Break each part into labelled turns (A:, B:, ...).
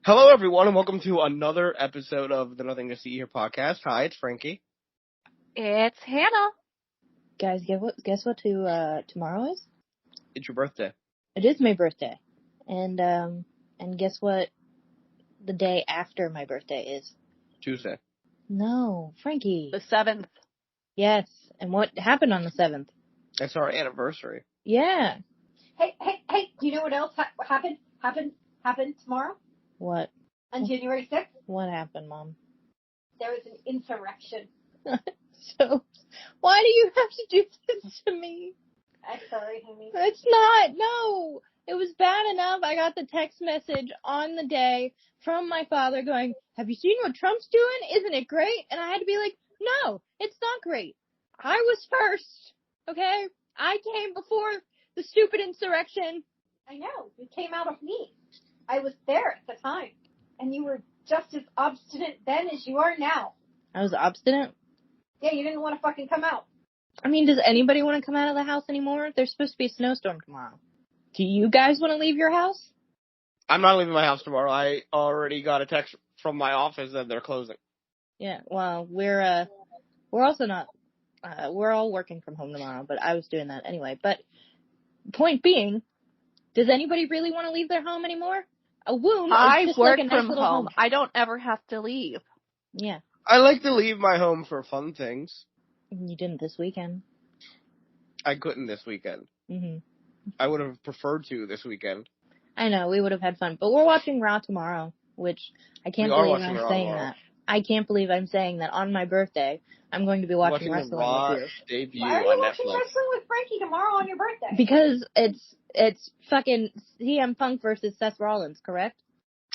A: Hello, everyone, and welcome to another episode of the Nothing to See Here podcast. Hi, it's Frankie.
B: It's Hannah.
C: Guys, guess what tomorrow is?
A: It's your birthday.
C: It is my birthday. And guess what the day after my birthday is?
A: Tuesday.
C: No, Frankie.
B: The 7th.
C: Yes. And what happened on the 7th?
A: That's our anniversary.
C: Yeah.
D: Hey, do you know what else happened tomorrow?
C: What?
D: On January 6th?
C: What happened, Mom?
D: There was an insurrection.
C: So, why do you have to do this to me?
D: I'm sorry, honey.
C: It's not. No. It was bad enough. I got the text message on the day from my father going, "Have you seen what Trump's doing? Isn't it great?" And I had to be like, "No, it's not great. I was first. Okay? I came before the stupid insurrection."
D: I know. You came out of me. I was there at the time. And you were just as obstinate then as you are now.
C: I was obstinate?
D: Yeah, you didn't want to fucking come out.
C: I mean, does anybody want to come out of the house anymore? There's supposed to be a snowstorm tomorrow. Do you guys want to leave your house?
A: I'm not leaving my house tomorrow. I already got a text from my office that they're closing.
C: Yeah, well, we're also not, we're all working from home tomorrow, but I was doing that anyway. But point being, does anybody really want to leave their home anymore? A womb
B: I
C: is just
B: work
C: like a nice
B: from
C: little home.
B: I don't ever have to leave.
C: Yeah.
A: I like to leave my home for fun things.
C: You didn't this weekend.
A: I couldn't this weekend.
C: Mhm.
A: I would have preferred to this weekend.
C: I know, we would have had fun. But we're watching Raw tomorrow, which I can't believe I'm saying that. I can't believe I'm saying that on my birthday. I'm going to be watching wrestling
A: the Raw
C: with you.
A: debut
D: Why are you
A: on
D: watching
A: Netflix.
D: wrestling with Frankie tomorrow on your birthday?
C: Because it's fucking CM Punk versus Seth Rollins, correct?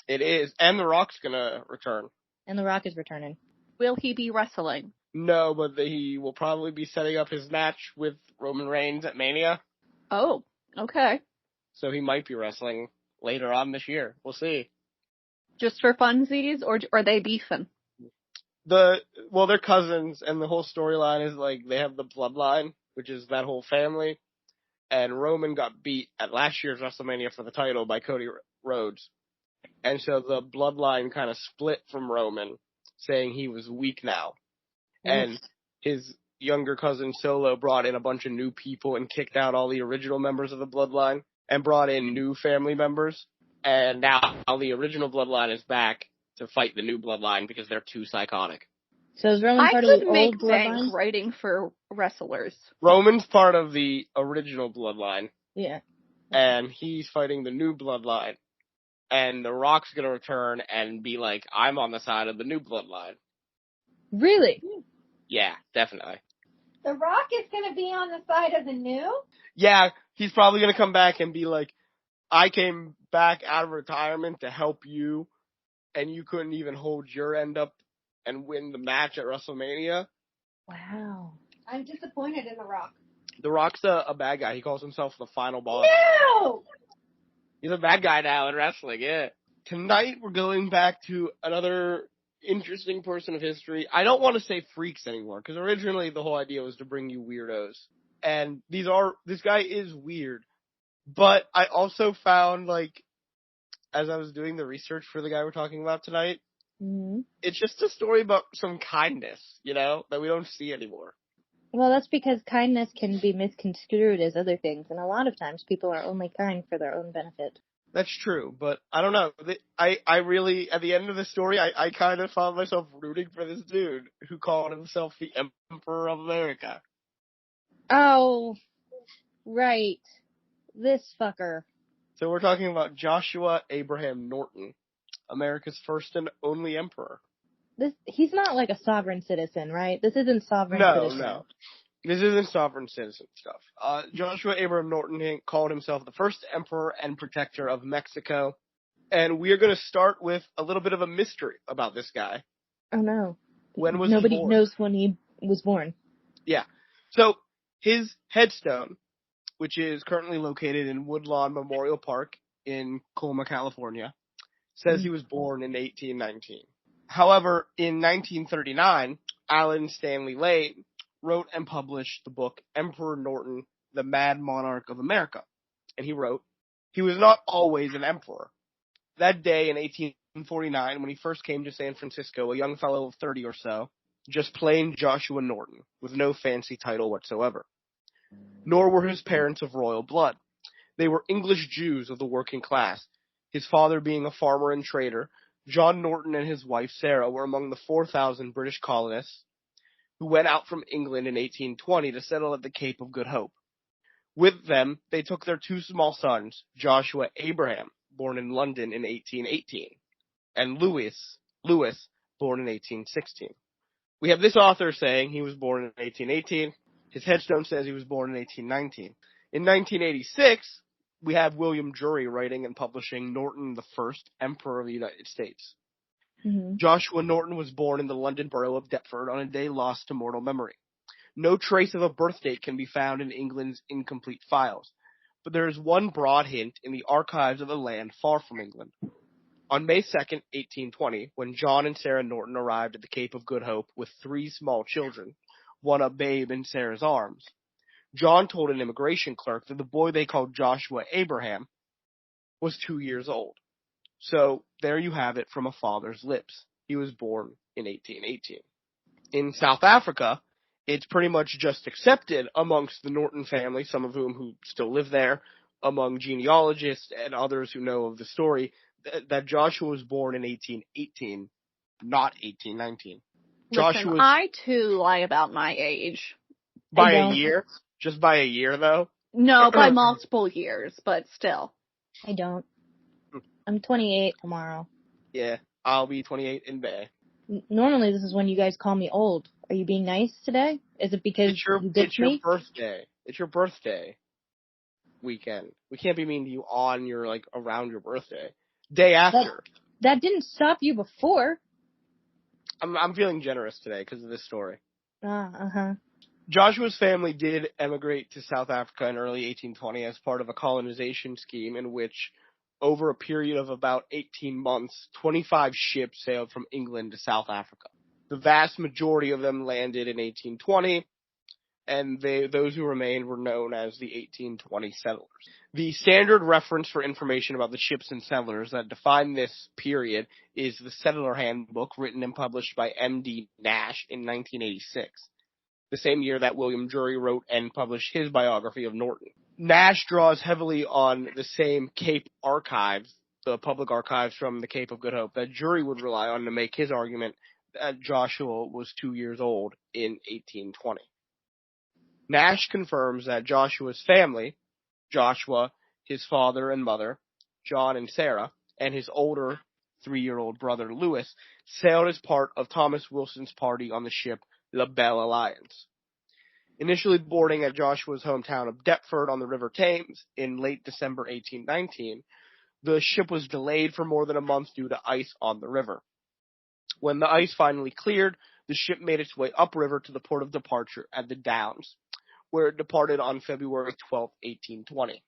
A: It is, and The Rock's gonna return.
C: And The Rock is returning.
B: Will he be wrestling?
A: No, but he will probably be setting up his match with Roman Reigns at Mania.
B: Oh, okay.
A: So he might be wrestling later on this year. We'll see.
B: Just for funsies, or are they beefing?
A: They're cousins, and the whole storyline is like they have the bloodline, which is that whole family. And Roman got beat at last year's WrestleMania for the title by Cody Rhodes. And so the bloodline kind of split from Roman, saying he was weak now. And his younger cousin Solo brought in a bunch of new people and kicked out all the original members of the bloodline and brought in new family members. And now the original bloodline is back to fight the new bloodline because they're too psychotic.
C: So is Roman part of the old bloodline?
B: Writing for wrestlers.
A: Roman's part of the original bloodline.
C: Yeah.
A: And he's fighting the new bloodline. And The Rock's gonna return and be like, I'm on the side of the new bloodline.
C: Really?
A: Yeah, definitely.
D: The Rock is going to be on the side of the new?
A: Yeah, he's probably gonna come back and be like, I came back out of retirement to help you, and you couldn't even hold your end up and win the match at WrestleMania.
C: Wow.
D: I'm disappointed in The Rock.
A: The Rock's a bad guy. He calls himself the final boss.
D: No!
A: He's a bad guy now in wrestling, yeah. Tonight we're going back to another interesting person of history. I don't want to say freaks anymore, because originally the whole idea was to bring you weirdos. And this guy is weird. But I also found, like, as I was doing the research for the guy we're talking about tonight, it's just a story about some kindness, that we don't see anymore.
C: Well, that's because kindness can be misconstrued as other things, and a lot of times people are only kind for their own benefit.
A: That's true, but I don't know. I really, at the end of the story, I kind of found myself rooting for this dude who called himself the Emperor of America.
C: Oh, right. This fucker.
A: So we're talking about Joshua Abraham Norton, America's first and only emperor.
C: He's not like a sovereign citizen, right? This isn't sovereign citizen.
A: No. This isn't sovereign citizen stuff. Joshua Abraham Norton called himself the first emperor and protector of Mexico. And we're going to start with a little bit of a mystery about this guy.
C: Oh, no.
A: When was he born?
C: Nobody knows when he was born.
A: Yeah. So his headstone, which is currently located in Woodlawn Memorial Park in Colma, California, says he was born in 1819. However, in 1939, Alan Stanley Lane wrote and published the book Emperor Norton, the Mad Monarch of America. And he wrote, he was not always an emperor. That day in 1949, when he first came to San Francisco, a young fellow of 30 or so, just plain Joshua Norton, with no fancy title whatsoever. Nor were his parents of royal blood. They were English Jews of the working class. His father being a farmer and trader, John Norton and his wife Sarah were among the 4,000 British colonists who went out from England in 1820 to settle at the Cape of Good Hope. With them, they took their two small sons, Joshua Abraham, born in London in 1818, and Louis, born in 1816. We have this author saying he was born in 1818. His headstone says he was born in 1819. In 1986, we have William Drury writing and publishing Norton I, Emperor of the United States.
C: Mm-hmm.
A: Joshua Norton was born in the London borough of Deptford on a day lost to mortal memory. No trace of a birth date can be found in England's incomplete files, but there is one broad hint in the archives of a land far from England. On May 2nd, 1820, when John and Sarah Norton arrived at the Cape of Good Hope with 3 small children, one a babe in Sarah's arms, John told an immigration clerk that the boy they called Joshua Abraham was 2 years old. So there you have it from a father's lips. He was born in 1818. In South Africa, it's pretty much just accepted amongst the Norton family, some of whom still live there, among genealogists and others who know of the story, that Joshua was born in 1818, not 1819.
B: Listen, I too lie about my age.
A: By a year? Just by a year, though?
B: No, by multiple years, but still.
C: I don't. I'm 28 tomorrow.
A: Yeah, I'll be 28 in May.
C: Normally, this is when you guys call me old. Are you being nice today? Is it because you ditched me?
A: It's your birthday. It's your birthday weekend. We can't be mean to you on your, around your birthday. Day after.
C: That didn't stop you before.
A: I'm feeling generous today because of this story.
C: Uh-huh.
A: Joshua's family did emigrate to South Africa in early 1820 as part of a colonization scheme in which, over a period of about 18 months, 25 ships sailed from England to South Africa. The vast majority of them landed in 1820, and those who remained were known as the 1820 settlers. The standard reference for information about the ships and settlers that define this period is the Settler Handbook, written and published by M.D. Nash in 1986, the same year that William Drury wrote and published his biography of Norton. Nash draws heavily on the same Cape archives, the public archives from the Cape of Good Hope, that Drury would rely on to make his argument that Joshua was 2 years old in 1820. Nash confirms that Joshua's family, Joshua, his father and mother, John and Sarah, and his older 3-year-old brother Louis, sailed as part of Thomas Wilson's party on the ship La Belle Alliance. Initially boarding at Joshua's hometown of Deptford on the River Thames in late December 1819, the ship was delayed for more than a month due to ice on the river. When the ice finally cleared, the ship made its way upriver to the port of departure at the Downs, where it departed on February 12, 1820.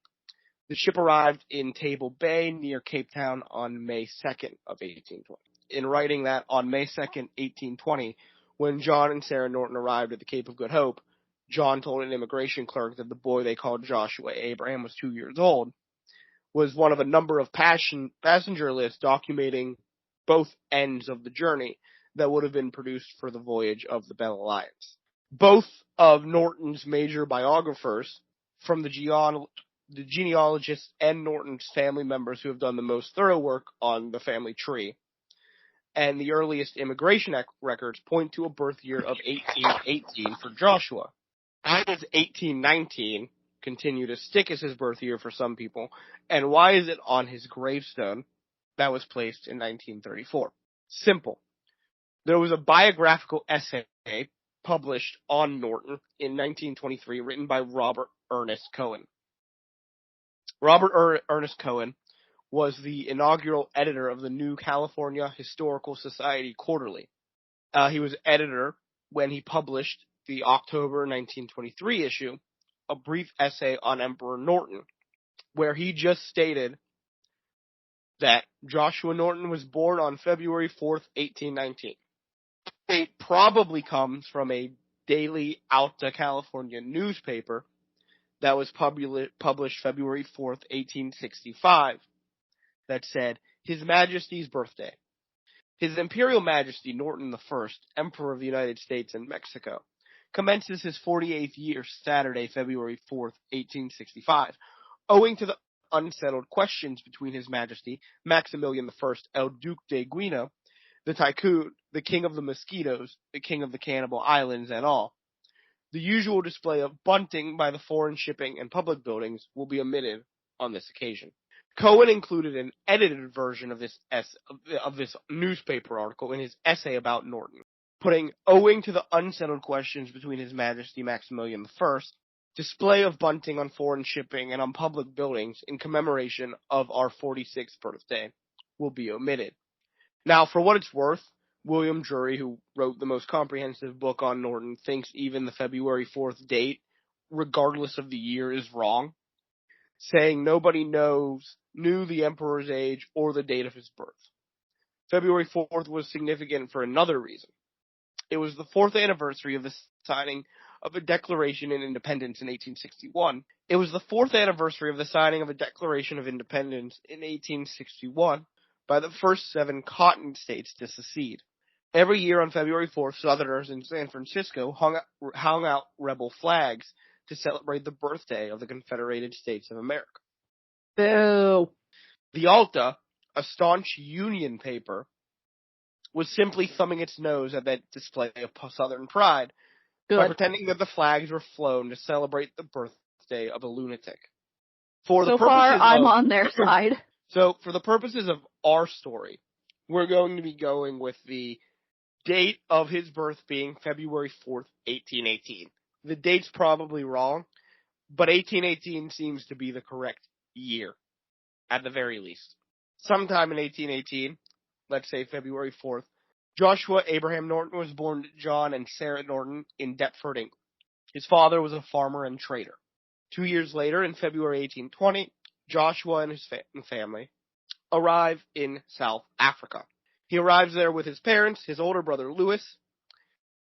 A: The ship arrived in Table Bay near Cape Town on May 2nd of 1820. In writing that on May 2nd, 1820, when John and Sarah Norton arrived at the Cape of Good Hope, John told an immigration clerk that the boy they called Joshua Abraham was 2 years old, was one of a number of passenger lists documenting both ends of the journey that would have been produced for the voyage of the Belle Alliance. Both of Norton's major biographers, from the genealogists and Norton's family members who have done the most thorough work on the family tree, and the earliest immigration records point to a birth year of 1818 for Joshua. Why does 1819 continue to stick as his birth year for some people, and why is it on his gravestone that was placed in 1934? Simple. There was a biographical essay published on Norton in 1923 written by Robert Ernest Cohen. Robert Ernest Cohen was the inaugural editor of the New California Historical Society Quarterly. He was editor when he published the October 1923 issue, a brief essay on Emperor Norton, where he just stated that Joshua Norton was born on February 4th, 1819. It probably comes from a daily Alta California newspaper that was published February 4th, 1865, that said, His Majesty's birthday. His Imperial Majesty Norton I, Emperor of the United States and Mexico, commences his 48th year Saturday, February 4th, 1865, owing to the unsettled questions between His Majesty Maximilian I, El Duque de Guino, the tycoon, the king of the mosquitoes, the king of the cannibal islands, and all. The usual display of bunting by the foreign shipping and public buildings will be omitted on this occasion. Cohen included an edited version of this newspaper article in his essay about Norton, putting, owing to the unsettled questions between His Majesty Maximilian I, display of bunting on foreign shipping and on public buildings in commemoration of our 46th birthday will be omitted. Now, for what it's worth, William Drury, who wrote the most comprehensive book on Norton, thinks even the February 4th date, regardless of the year, is wrong, saying nobody knew the emperor's age or the date of his birth. February 4th was significant for another reason. It was the 4th anniversary of the signing of a Declaration of Independence in 1861. It was the 4th anniversary of the signing of a Declaration of Independence in 1861 by the first 7 cotton states to secede. Every year on February 4th, Southerners in San Francisco hung out rebel flags to celebrate the birthday of the Confederated States of America.
B: Boo.
A: The Alta, a staunch Union paper, was simply thumbing its nose at that display of Southern pride by pretending that the flags were flown to celebrate the birthday of a lunatic.
B: So far, I'm on their side.
A: So, for the purposes of our story, we're going to be going with the date of his birth being February 4th, 1818. The date's probably wrong, but 1818 seems to be the correct year, at the very least. Sometime in 1818, let's say February 4th, Joshua Abraham Norton was born to John and Sarah Norton in Deptford, England. His father was a farmer and trader. 2 years later, in February 1820, Joshua and his family arrive in South Africa. He arrives there with his parents, his older brother Louis,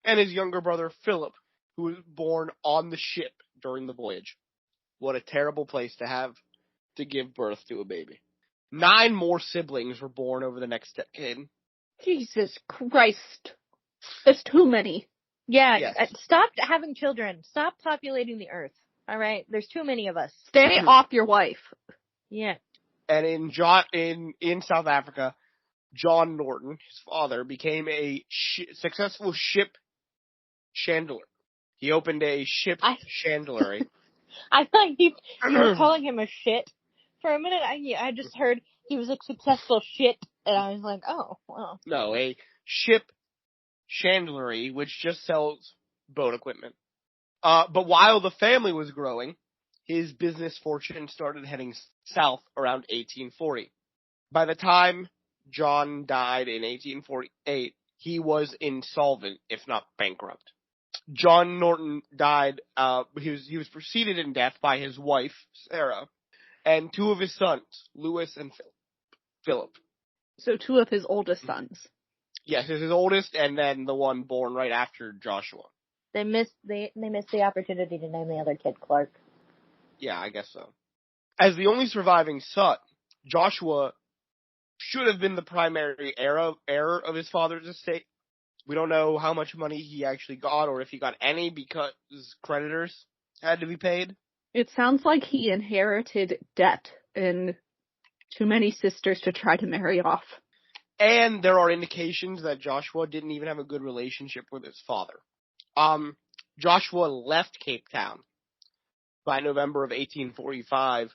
A: and his younger brother Philip, who was born on the ship during the voyage. What a terrible place to have to give birth to a baby. 9 more siblings were born over the next decade.
B: Jesus Christ. That's too many.
C: Yeah,
A: Yes.
C: Stop having children. Stop populating the earth. All right? There's too many of us.
B: Stay off your wife.
C: Yeah.
A: And in South Africa, John Norton, his father, became a successful ship chandler. He opened a ship chandlery.
C: I thought you were calling him a shit. For a minute, I just heard he was a successful shit, and I was like, oh, well.
A: No, a ship chandlery, which just sells boat equipment. But while the family was growing, his business fortune started heading south around 1840. By the time John died in 1848, he was insolvent, if not bankrupt. John Norton died, he was preceded in death by his wife, Sarah, and 2 of his sons, Louis and Philip.
B: So 2 of his oldest sons.
A: Yes, his oldest, and then the one born right after Joshua.
C: They missed the opportunity to name the other kid Clark.
A: Yeah, I guess so. As the only surviving son, Joshua should have been the primary heir of his father's estate. We don't know how much money he actually got, or if he got any, because creditors had to be paid.
B: It sounds like he inherited debt and too many sisters to try to marry off.
A: And there are indications that Joshua didn't even have a good relationship with his father. Joshua left Cape Town by November of 1845,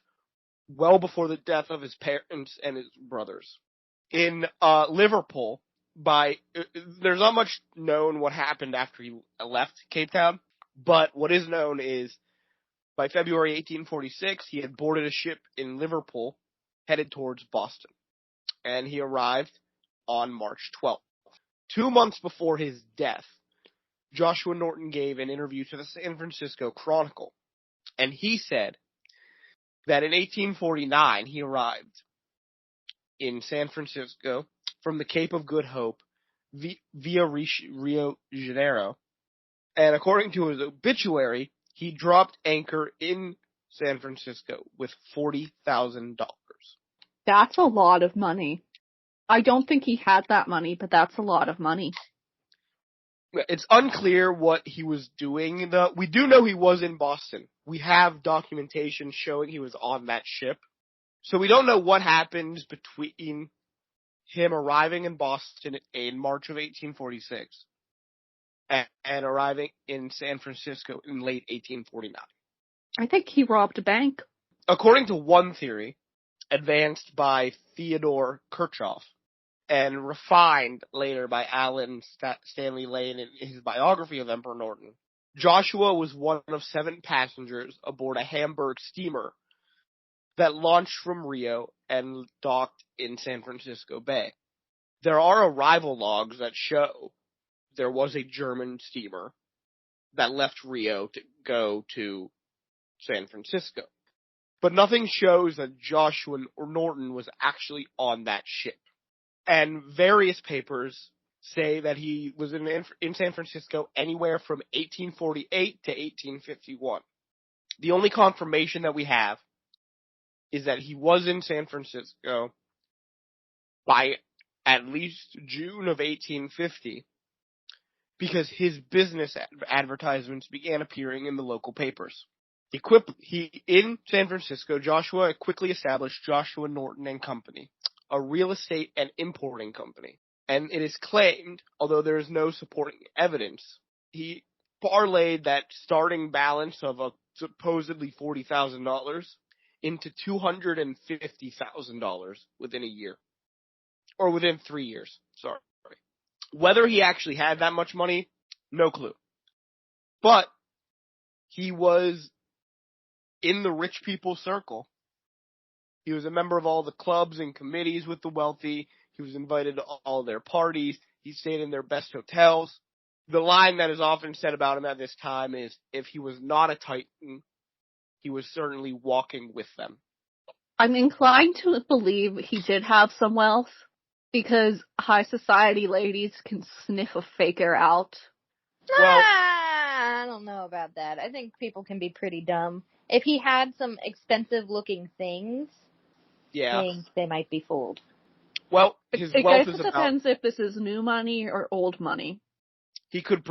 A: well before the death of his parents and his brothers. In Liverpool, there's not much known what happened after he left Cape Town, but what is known is by February 1846, he had boarded a ship in Liverpool headed towards Boston, and he arrived on March 12th. 2 months before his death, Joshua Norton gave an interview to the San Francisco Chronicle, and he said that in 1849 he arrived in San Francisco from the Cape of Good Hope via Rio de Janeiro, and according to his obituary, he dropped anchor in San Francisco with $40,000.
B: That's a lot of money. I don't think he had that money, but that's a lot of money.
A: It's unclear what he was doing. We do know he was in Boston. We have documentation showing he was on that ship. So we don't know what happened between him arriving in Boston in March of 1846 and arriving in San Francisco in late 1849.
B: I think he robbed a bank.
A: According to one theory, advanced by Theodore Kirchhoff and refined later by Alan Stanley Lane in his biography of Emperor Norton, Joshua was one of 7 passengers aboard a Hamburg steamer that launched from Rio and docked in San Francisco Bay. There are arrival logs that show there was a German steamer that left Rio to go to San Francisco. But nothing shows that Joshua or Norton was actually on that ship. And various papers say that he was in San Francisco anywhere from 1848 to 1851. The only confirmation that we have is that he was in San Francisco by at least June of 1850 because his business advertisements began appearing in the local papers. In San Francisco, Joshua quickly established Joshua Norton and Company, a real estate and importing company. And it is claimed, although there is no supporting evidence, he parlayed that starting balance of a supposedly $40,000 into $250,000 within a year. Or within 3 years, sorry. Whether he actually had that much money, no clue. But he was in the rich people circle. He was a member of all the clubs and committees with the wealthy. He was invited to all their parties. He stayed in their best hotels. The line that is often said about him at this time is, if he was not a Titan, he was certainly walking with them.
B: I'm inclined to believe he did have some wealth, because high society ladies can sniff a faker out.
A: Well,
C: I don't know about that. I think people can be pretty dumb. If he had some expensive looking things,
A: yeah.
C: I think they might be fooled.
A: Well, his
B: I
A: wealth
B: guess
A: is
B: it depends if this is new money or old money.
A: He could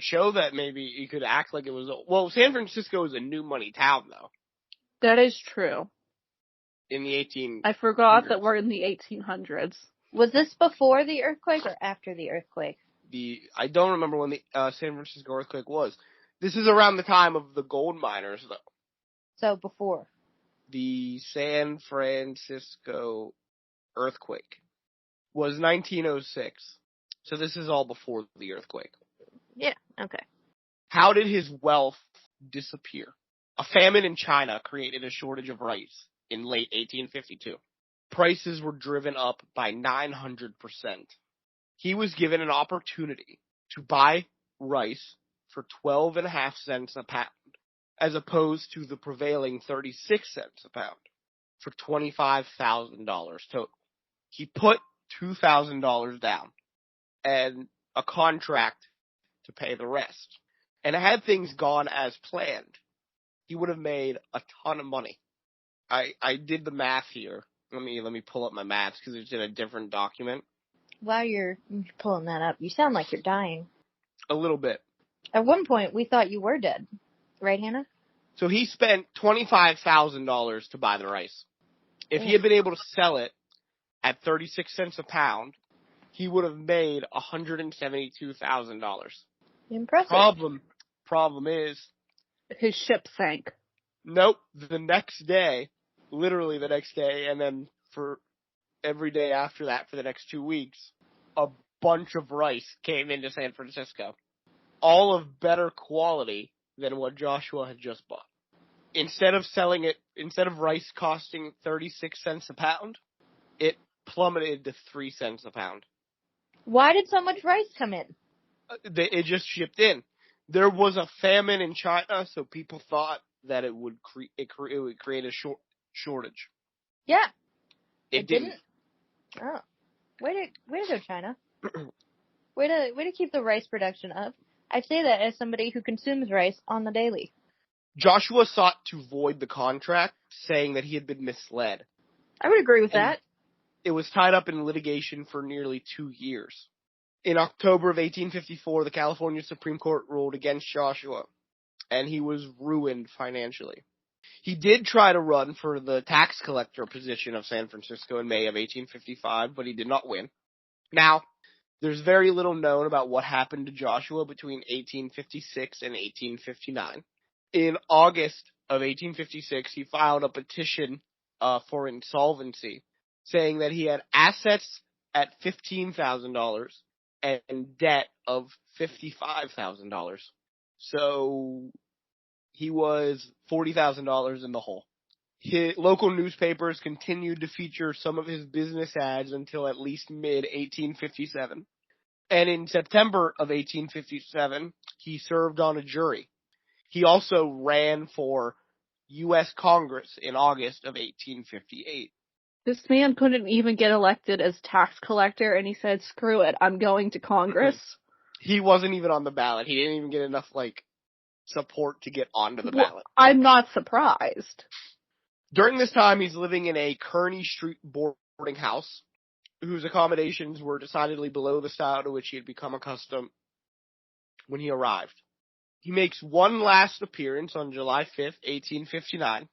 A: show that maybe he could act like it was. Well, San Francisco is a new money town, though.
B: That is true.
A: In the 1800s.
B: I forgot that we're in the 1800s.
C: Was this before the earthquake or after the earthquake?
A: I don't remember when the San Francisco earthquake was. This is around the time of the gold miners, though.
C: So before.
A: The San Francisco earthquake was 1906. So this is all before the earthquake.
C: Yeah, okay.
A: How did his wealth disappear? A famine in China created a shortage of rice in late 1852. Prices were driven up by 900%. He was given an opportunity to buy rice for 12.5 cents a pound, as opposed to the prevailing 36 cents a pound, for $25,000 total. He put $2,000 down and a contract to pay the rest. And had things gone as planned, he would have made a ton of money. I did the math here. Let me pull up my maths because it's in a different document.
C: While you're pulling that up, you sound like you're dying.
A: A little bit.
C: At one point, we thought you were dead. Right, Hannah?
A: So he spent $25,000 to buy the rice. If he had been able to sell it at 36 cents a pound, he would have made $172,000.
C: Impressive.
A: Problem is,
B: his ship sank.
A: Nope. The next day, literally the next day, and then for every day after that for the next 2 weeks, a bunch of rice came into San Francisco. All of better quality than what Joshua had just bought. Instead of rice costing 36 cents a pound, it plummeted to 3 cents a pound.
C: Why did so much rice come in?
A: It just shipped in. There was a famine in China, so people thought that it would create a shortage.
C: Yeah.
A: It didn't.
C: Oh. Way to go, China. way to keep the rice production up. I say that as somebody who consumes rice on the daily.
A: Joshua sought to void the contract, saying that he had been misled.
C: I would agree with that.
A: it was tied up in litigation for nearly 2 years. In October of 1854, the California Supreme Court ruled against Joshua, and he was ruined financially. He did try to run for the tax collector position of San Francisco in May of 1855, but he did not win. Now, there's very little known about what happened to Joshua between 1856 and 1859. In August of 1856, he filed a petition for insolvency, saying that he had assets at $15,000 and debt of $55,000. So he was $40,000 in the hole. His local newspapers continued to feature some of his business ads until at least mid-1857. And in September of 1857, he served on a jury. He also ran for U.S. Congress in August of 1858.
B: This man couldn't even get elected as tax collector, and he said, screw it, I'm going to Congress.
A: He wasn't even on the ballot. He didn't even get enough, support to get onto the ballot.
B: I'm not surprised.
A: During this time, he's living in a Kearny Street boarding house, whose accommodations were decidedly below the style to which he had become accustomed when he arrived. He makes one last appearance on July 5th, 1859,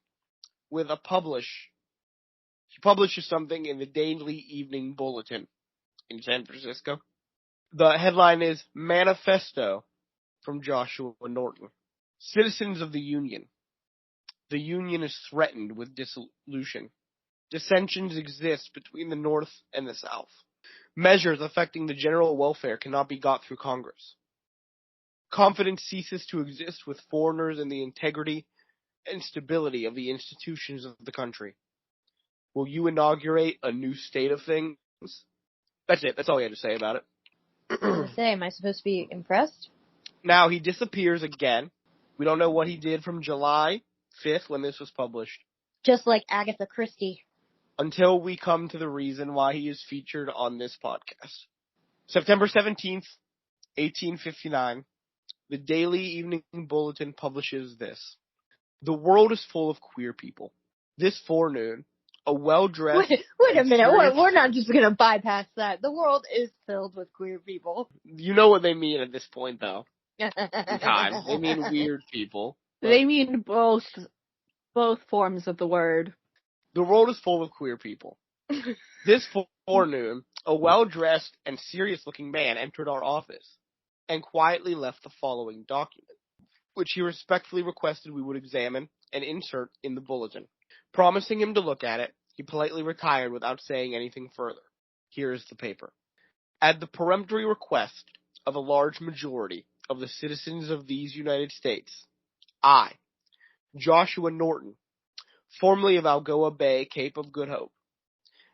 A: with he publishes something in the Daily Evening Bulletin in San Francisco. The headline is Manifesto from Joshua Norton. Citizens of the Union. The Union is threatened with dissolution. Dissensions exist between the North and the South. Measures affecting the general welfare cannot be got through Congress. Confidence ceases to exist with foreigners in the integrity and stability of the institutions of the country. Will you inaugurate a new state of things? That's it. That's all he had to say about it.
C: Am I supposed to be impressed?
A: Now, he disappears again. We don't know what he did from July 5th when this was published.
C: Just like Agatha Christie.
A: Until we come to the reason why he is featured on this podcast. September 17th, 1859, the Daily Evening Bulletin publishes this. The world is full of queer people. This forenoon, a well-dressed...
C: Wait a minute. We're not just going to bypass that. The world is filled with queer people.
A: You know what they mean at this point, though. Time. They mean weird people.
B: They mean both forms of the word.
A: The world is full of queer people. This forenoon, a well-dressed and serious-looking man entered our office and quietly left the following document, which he respectfully requested we would examine and insert in the bulletin. Promising him to look at it, he politely retired without saying anything further. Here is the paper. At the peremptory request of a large majority of the citizens of these United States, I, Joshua Norton, formerly of Algoa Bay, Cape of Good Hope,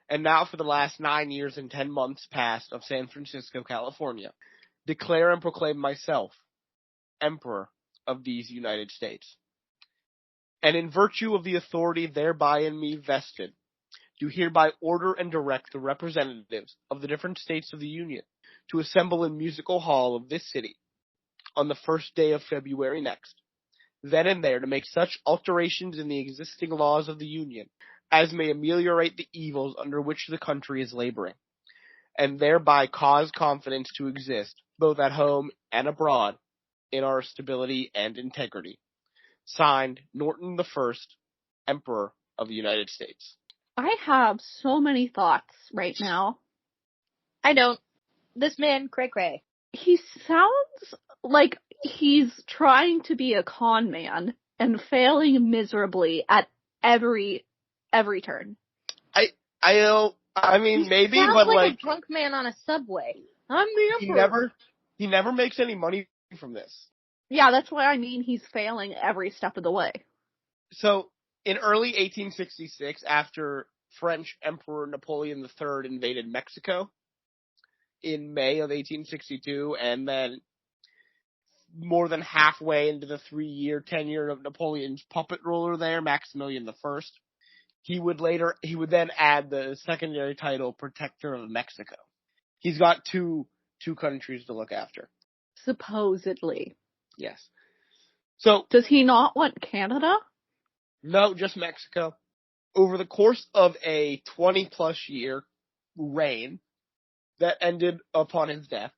A: and now for the last 9 years and 10 months past of San Francisco, California, declare and proclaim myself Emperor of these United States. And in virtue of the authority thereby in me vested, do hereby order and direct the representatives of the different states of the Union to assemble in Musical Hall of this city on the first day of February next, then and there to make such alterations in the existing laws of the Union as may ameliorate the evils under which the country is laboring, and thereby cause confidence to exist, both at home and abroad, in our stability and integrity. Signed, Norton I, Emperor of the United States.
B: I have so many thoughts right now.
C: I don't. This man, cray-cray.
B: He sounds like he's trying to be a con man and failing miserably at every turn.
A: I mean, maybe,
C: sounds
A: but
C: like a drunk man on a subway. I'm the emperor.
A: He never makes any money from this.
B: Yeah, that's what I mean. He's failing every step of the way.
A: So, in early 1866, after French Emperor Napoleon III invaded Mexico in May of 1862, and then more than halfway into the 3-year tenure of Napoleon's puppet ruler there, Maximilian I, he would then add the secondary title Protector of Mexico. He's got two countries to look after.
B: Supposedly.
A: Yes. So,
B: does he not want Canada?
A: No, just Mexico. Over the course of a 20-plus year reign that ended upon his death,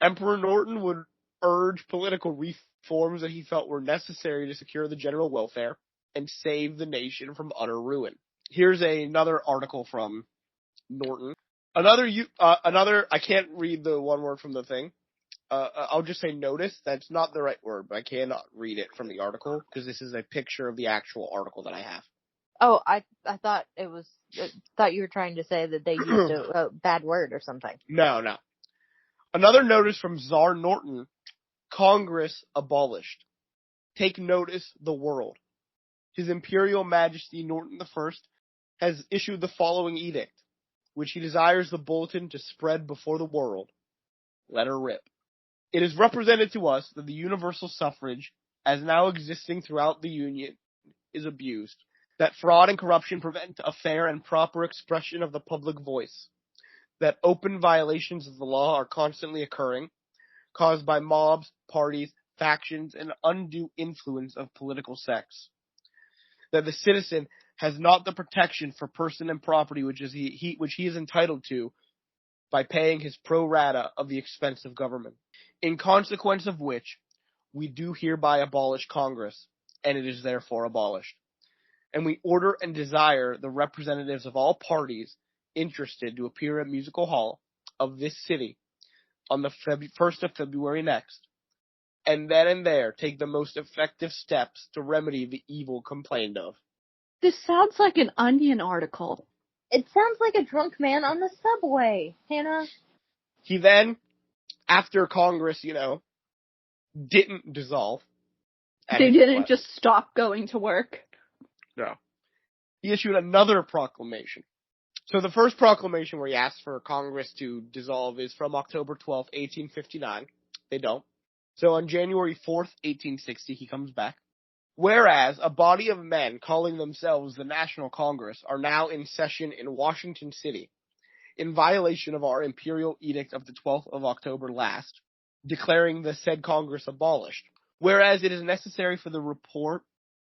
A: Emperor Norton would urge political reforms that he felt were necessary to secure the general welfare and save the nation from utter ruin. Here's another article from Norton. Another, I can't read the one word from the thing. I'll just say notice. That's not the right word, but I cannot read it from the article because this is a picture of the actual article that I have.
C: Oh, I thought thought you were trying to say that they used a bad word or something.
A: No. Another notice from Tsar Norton. Congress abolished. Take notice, the world. His Imperial Majesty Norton I has issued the following edict, which he desires the bulletin to spread before the world. Let her rip. It is represented to us that the universal suffrage, as now existing throughout the Union, is abused, that fraud and corruption prevent a fair and proper expression of the public voice, that open violations of the law are constantly occurring, caused by mobs, parties, factions, and undue influence of political sects, that the citizen has not the protection for person and property which he is entitled to by paying his pro rata of the expense of government. In consequence of which, we do hereby abolish Congress, and it is therefore abolished. And we order and desire the representatives of all parties interested to appear at Musical Hall of this city on the 1st of February next, and then and there take the most effective steps to remedy the evil complained of.
B: This sounds like an Onion article.
C: It sounds like a drunk man on the subway, Hannah.
A: He then, after Congress, didn't dissolve.
B: They didn't just stop going to work.
A: No. He issued another proclamation. So the first proclamation where he asked for Congress to dissolve is from October 12th, 1859. They don't. So on January 4th, 1860, he comes back. Whereas a body of men calling themselves the National Congress are now in session in Washington City, in violation of our imperial edict of the 12th of October last, declaring the said Congress abolished. Whereas it is necessary for the report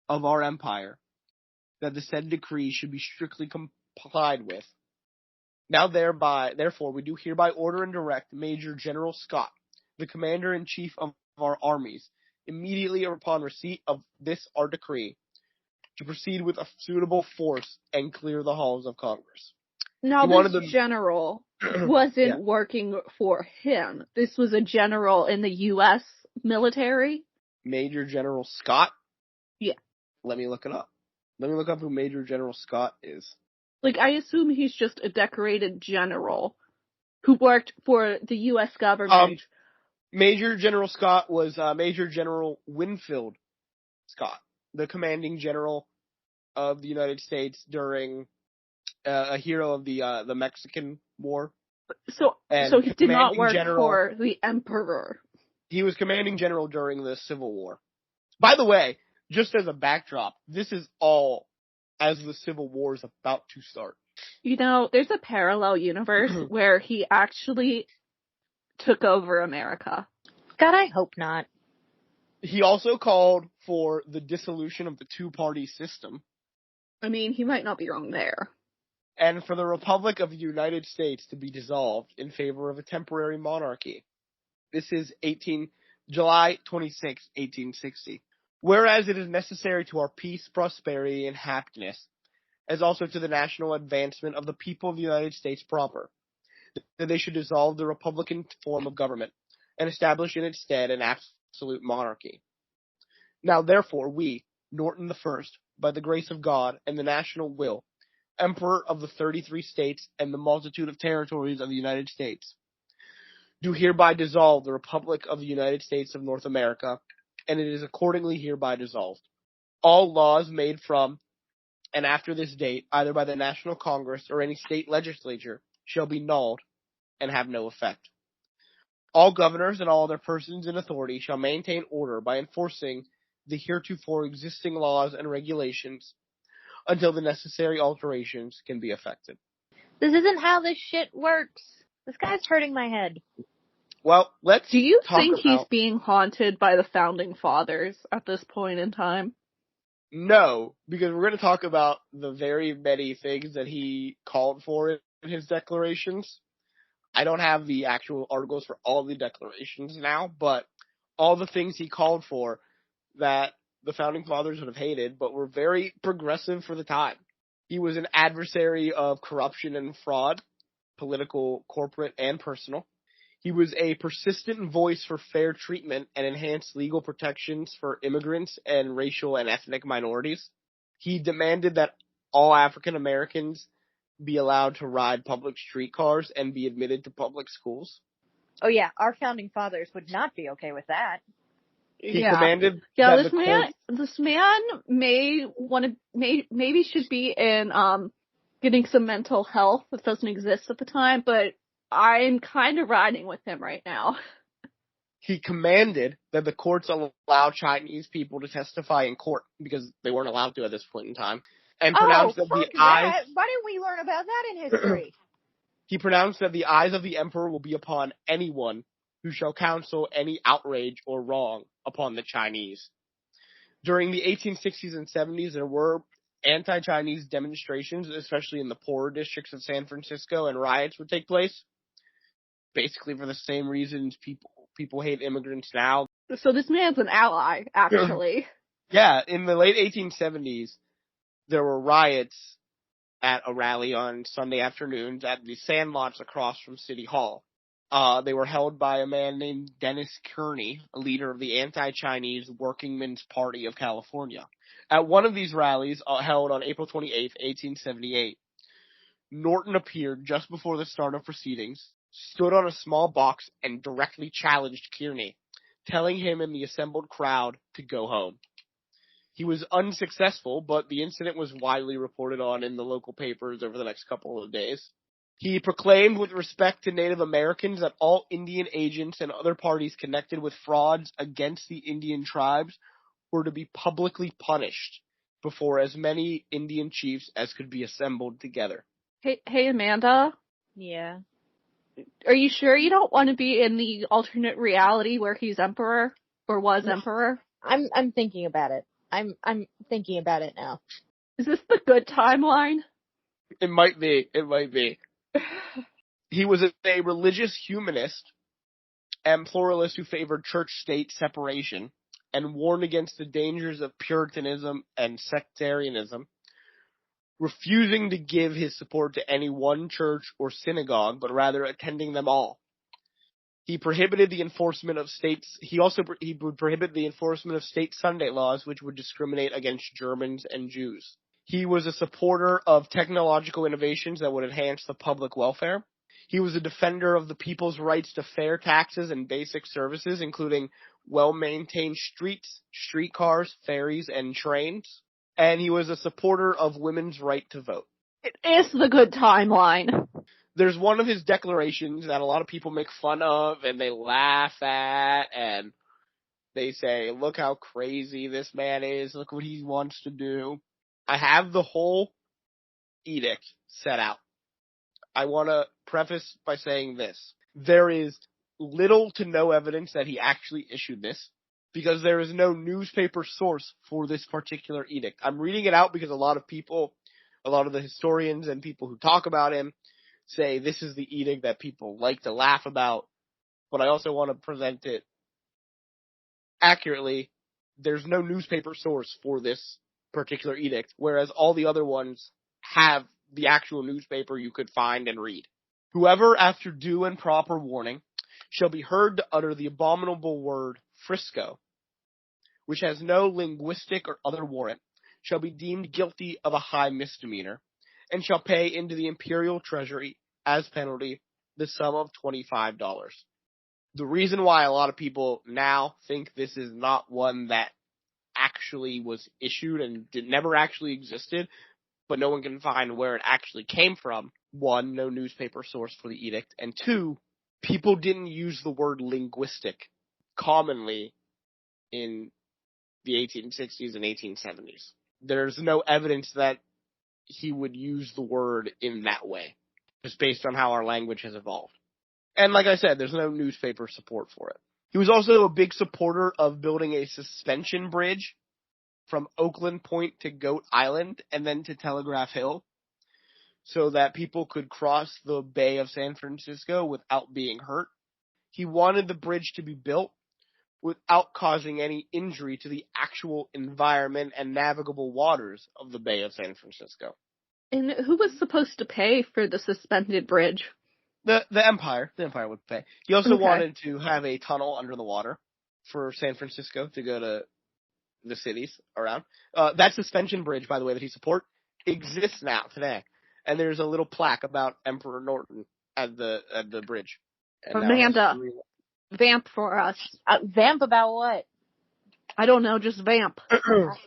A: of our empire that the said decree should be strictly complied with. Now therefore, we do hereby order and direct Major General Scott, the Commander-in-Chief of our armies, immediately upon receipt of this our decree, to proceed with a suitable force and clear the halls of Congress.
B: Now, this general wasn't working for him. This was a general in the U.S. military.
A: Major General Scott?
B: Yeah.
A: Let me look it up. Let me look up who Major General Scott is.
B: I assume he's just a decorated general who worked for the U.S. government.
A: Major General Scott was Major General Winfield Scott, the commanding general of the United States during a hero of the Mexican War.
B: So he did not work for the emperor.
A: He was commanding general during the Civil War. By the way, just as a backdrop, this is all as the Civil War is about to start.
B: There's a parallel universe where he actually took over America.
C: God, I hope not.
A: He also called for the dissolution of the two-party system.
B: I mean, he might not be wrong there.
A: And for the Republic of the United States to be dissolved in favor of a temporary monarchy. This is July 26, 1860. Whereas it is necessary to our peace, prosperity, and happiness, as also to the national advancement of the people of the United States proper, that they should dissolve the republican form of government and establish in its stead an absolute monarchy. Now, therefore, we, Norton I, by the grace of God and the national will, Emperor of the 33 states and the multitude of territories of the United States, do hereby dissolve the Republic of the United States of North America, and it is accordingly hereby dissolved. All laws made from and after this date, either by the National Congress or any state legislature, shall be nulled and have no effect. All governors and all other persons in authority shall maintain order by enforcing the heretofore existing laws and regulations until the necessary alterations can be effected.
C: This isn't how this shit works. This guy's hurting my head.
A: Well,
B: Do you think he's being haunted by the Founding Fathers at this point in time?
A: No, because we're going to talk about the very many things that he called for his declarations. I don't have the actual articles for all the declarations now, but all the things he called for that the founding fathers would have hated, but were very progressive for the time. He was an adversary of corruption and fraud, political, corporate, and personal. He was a persistent voice for fair treatment and enhanced legal protections for immigrants and racial and ethnic minorities. He demanded that all African Americans be allowed to ride public streetcars and be admitted to public schools.
C: Oh yeah, our founding fathers would not be okay with that.
A: He commanded
B: Yeah,
A: that
B: this man maybe should be in getting some mental health that doesn't exist at the time, but I'm kind of riding with him right now.
A: He commanded that the courts allow Chinese people to testify in court because they weren't allowed to at this point in time. And pronounced that the eyes.
C: Why didn't we learn about that in history?
A: He pronounced that the eyes of the emperor will be upon anyone who shall counsel any outrage or wrong upon the Chinese. During the 1860s and 70s, there were anti-Chinese demonstrations, especially in the poorer districts of San Francisco, and riots would take place. Basically for the same reasons people hate immigrants now.
B: So this man's an ally, actually.
A: Yeah, in the late 1870s, there were riots at a rally on Sunday afternoons at the sandlots across from City Hall. They were held by a man named Dennis Kearney, a leader of the anti-Chinese Workingmen's Party of California. At one of these rallies, held on April 28, 1878, Norton appeared just before the start of proceedings, stood on a small box, and directly challenged Kearney, telling him and the assembled crowd to go home. He was unsuccessful, but the incident was widely reported on in the local papers over the next couple of days. He proclaimed with respect to Native Americans that all Indian agents and other parties connected with frauds against the Indian tribes were to be publicly punished before as many Indian chiefs as could be assembled together.
B: Hey, Amanda?
C: Yeah.
B: Are you sure you don't want to be in the alternate reality where he's emperor? Or was emperor?
C: I'm thinking about it. I'm thinking about it now.
B: Is this the good timeline?
A: It might be. He was a religious humanist and pluralist who favored church-state separation and warned against the dangers of Puritanism and sectarianism, refusing to give his support to any one church or synagogue, but rather attending them all. He prohibited the enforcement of he would prohibit the enforcement of state Sunday laws, which would discriminate against Germans and Jews. He was a supporter of technological innovations that would enhance the public welfare. He was a defender of the people's rights to fair taxes and basic services, including well-maintained streets, streetcars, ferries, and trains. And he was a supporter of women's right to vote.
B: It is the good timeline.
A: There's one of his declarations that a lot of people make fun of and they laugh at, and they say, look how crazy this man is, look what he wants to do. I have the whole edict set out. I want to preface by saying this. There is little to no evidence that he actually issued this, because there is no newspaper source for this particular edict. I'm reading it out because a lot of the historians and people who talk about him say this is the edict that people like to laugh about, but I also want to present it accurately. There's no newspaper source for this particular edict, whereas all the other ones have the actual newspaper you could find and read. Whoever, after due and proper warning, shall be heard to utter the abominable word Frisco, which has no linguistic or other warrant, shall be deemed guilty of a high misdemeanor, and shall pay into the imperial treasury as penalty the sum of $25. The reason why a lot of people now think this is not one that actually was issued and never actually existed, but no one can find where it actually came from. One, no newspaper source for the edict, and two, people didn't use the word linguistic commonly in the 1860s and 1870s. There's no evidence that he would use the word in that way, just based on how our language has evolved. And like I said, there's no newspaper support for it. He was also a big supporter of building a suspension bridge from Oakland Point to Goat Island and then to Telegraph Hill, so that people could cross the Bay of San Francisco without being hurt. He wanted the bridge to be built without causing any injury to the actual environment and navigable waters of the Bay of San Francisco.
B: And who was supposed to pay for the suspended bridge?
A: The Empire would pay. He also
B: Okay.
A: wanted to have a tunnel under the water for San Francisco to go to the cities around. That suspension bridge, by the way, that he support exists now today, and there's a little plaque about Emperor Norton at the bridge. And
B: Amanda, vamp for us.
C: Vamp about what?
B: I don't know, just vamp.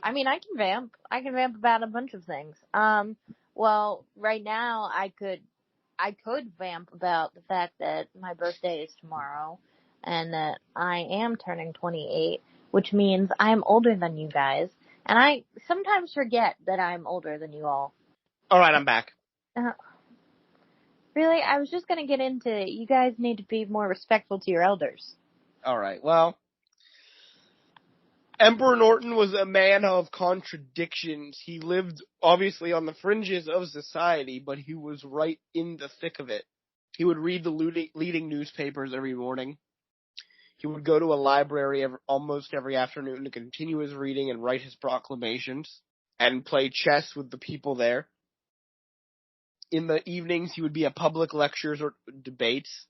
C: I mean, I can vamp. I can vamp about a bunch of things. Well, right now I could vamp about the fact that my birthday is tomorrow and that I am turning 28, which means I'm older than you guys. And I sometimes forget that I'm older than you all.
A: All right, I'm back.
C: Really? I was just going to get into you guys need to be more respectful to your elders.
A: All right, well, Emperor Norton was a man of contradictions. He lived, obviously, on the fringes of society, but he was right in the thick of it. He would read the leading newspapers every morning. He would go to a library almost every afternoon to continue his reading and write his proclamations and play chess with the people there. In the evenings, he would be at public lectures or debates,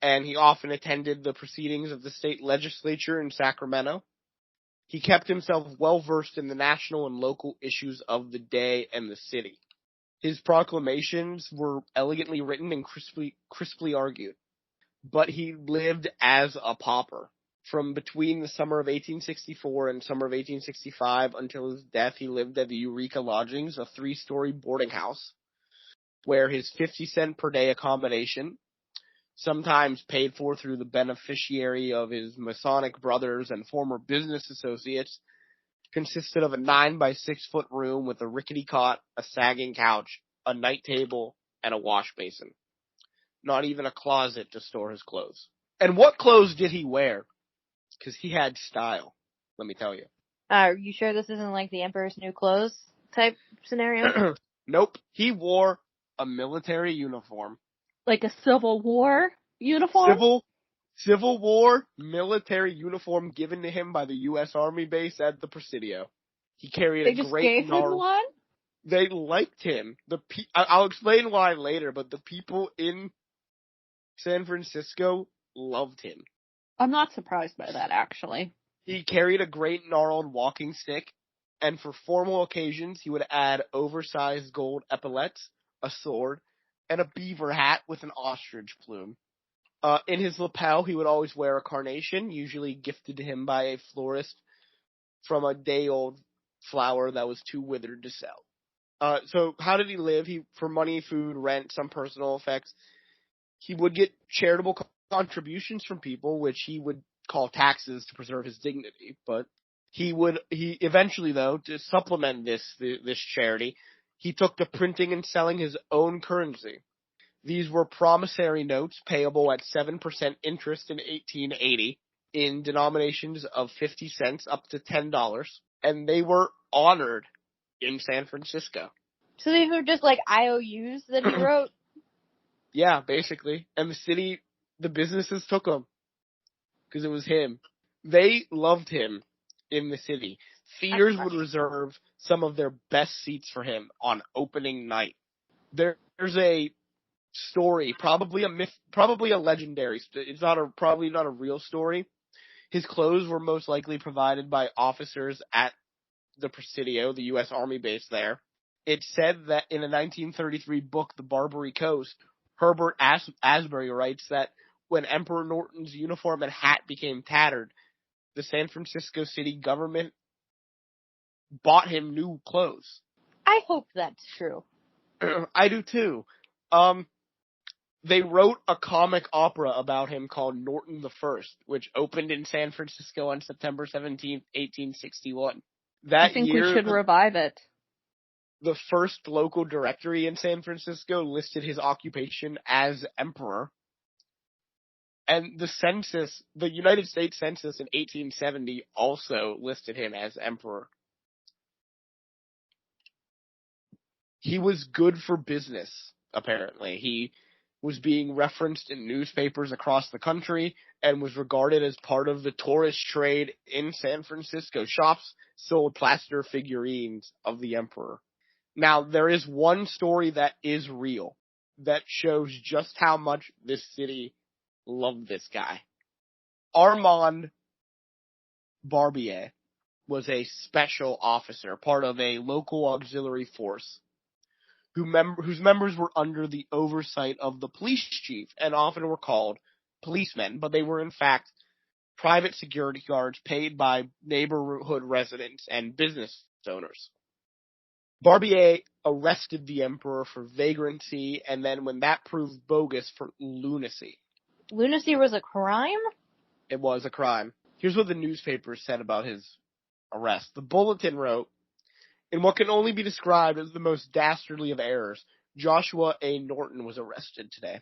A: and he often attended the proceedings of the state legislature in Sacramento. He kept himself well-versed in the national and local issues of the day and the city. His proclamations were elegantly written and crisply argued. But he lived as a pauper. From between the summer of 1864 and summer of 1865 until his death, he lived at the Eureka Lodgings, a 3-story boarding house, where his 50-cent per day accommodation, sometimes paid for through the beneficiary of his Masonic brothers and former business associates, consisted of a 9-by-6-foot room with a rickety cot, a sagging couch, a night table, and a wash basin. Not even a closet to store his clothes. And what clothes did he wear? Because he had style, let me tell you.
C: Are you sure this isn't like the Emperor's New Clothes type scenario?
A: Nope. He wore a military uniform.
B: Like a Civil War uniform?
A: Civil War military uniform given to him by the U.S. Army base at the Presidio. He carried
B: They
A: a
B: just
A: great
B: gave him one?
A: They liked him. I'll explain why later, but the people in San Francisco loved him.
B: I'm not surprised by that, actually.
A: He carried a great gnarled walking stick, and for formal occasions, he would add oversized gold epaulets, a sword, and a beaver hat with an ostrich plume. In his lapel, he would always wear a carnation, usually gifted to him by a florist from a day-old flower that was too withered to sell. So how did he live? For money, food, rent, some personal effects, he would get charitable contributions from people, which he would call taxes to preserve his dignity. But he eventually, though, to supplement this charity, he took to printing and selling his own currency. These were promissory notes payable at 7% interest in 1880 in denominations of 50 cents up to $10, and they were honored in San Francisco.
C: So these were just like IOUs that he wrote?
A: Yeah, basically. And the businesses took him because it was him. They loved him in the city. Theaters would reserve some of their best seats for him on opening night. There's a story, probably a myth, probably a legendary. It's probably not a real story. His clothes were most likely provided by officers at the Presidio, the U.S. Army base there. It said that in a 1933 book, The Barbary Coast, Herbert Asbury writes that when Emperor Norton's uniform and hat became tattered, the San Francisco city government bought him new clothes.
C: I hope that's true.
A: I do too. They wrote a comic opera about him called Norton the First, which opened in San Francisco on September 17th, 1861.
B: I think we should revive it.
A: The first local directory in San Francisco listed his occupation as emperor. And the United States Census in 1870 also listed him as emperor. He was good for business, apparently. He was being referenced in newspapers across the country and was regarded as part of the tourist trade in San Francisco. Shops sold plaster figurines of the emperor. Now, there is one story that is real that shows just how much this city loved this guy. Armand Barbier was a special officer, part of a local auxiliary force, whose members were under the oversight of the police chief and often were called policemen, but they were in fact private security guards paid by neighborhood residents and business owners. Barbier arrested the emperor for vagrancy, and then when that proved bogus, for lunacy.
C: Lunacy was a crime?
A: It was a crime. Here's what the newspapers said about his arrest. The Bulletin wrote, in what can only be described as the most dastardly of errors, Joshua A. Norton was arrested today.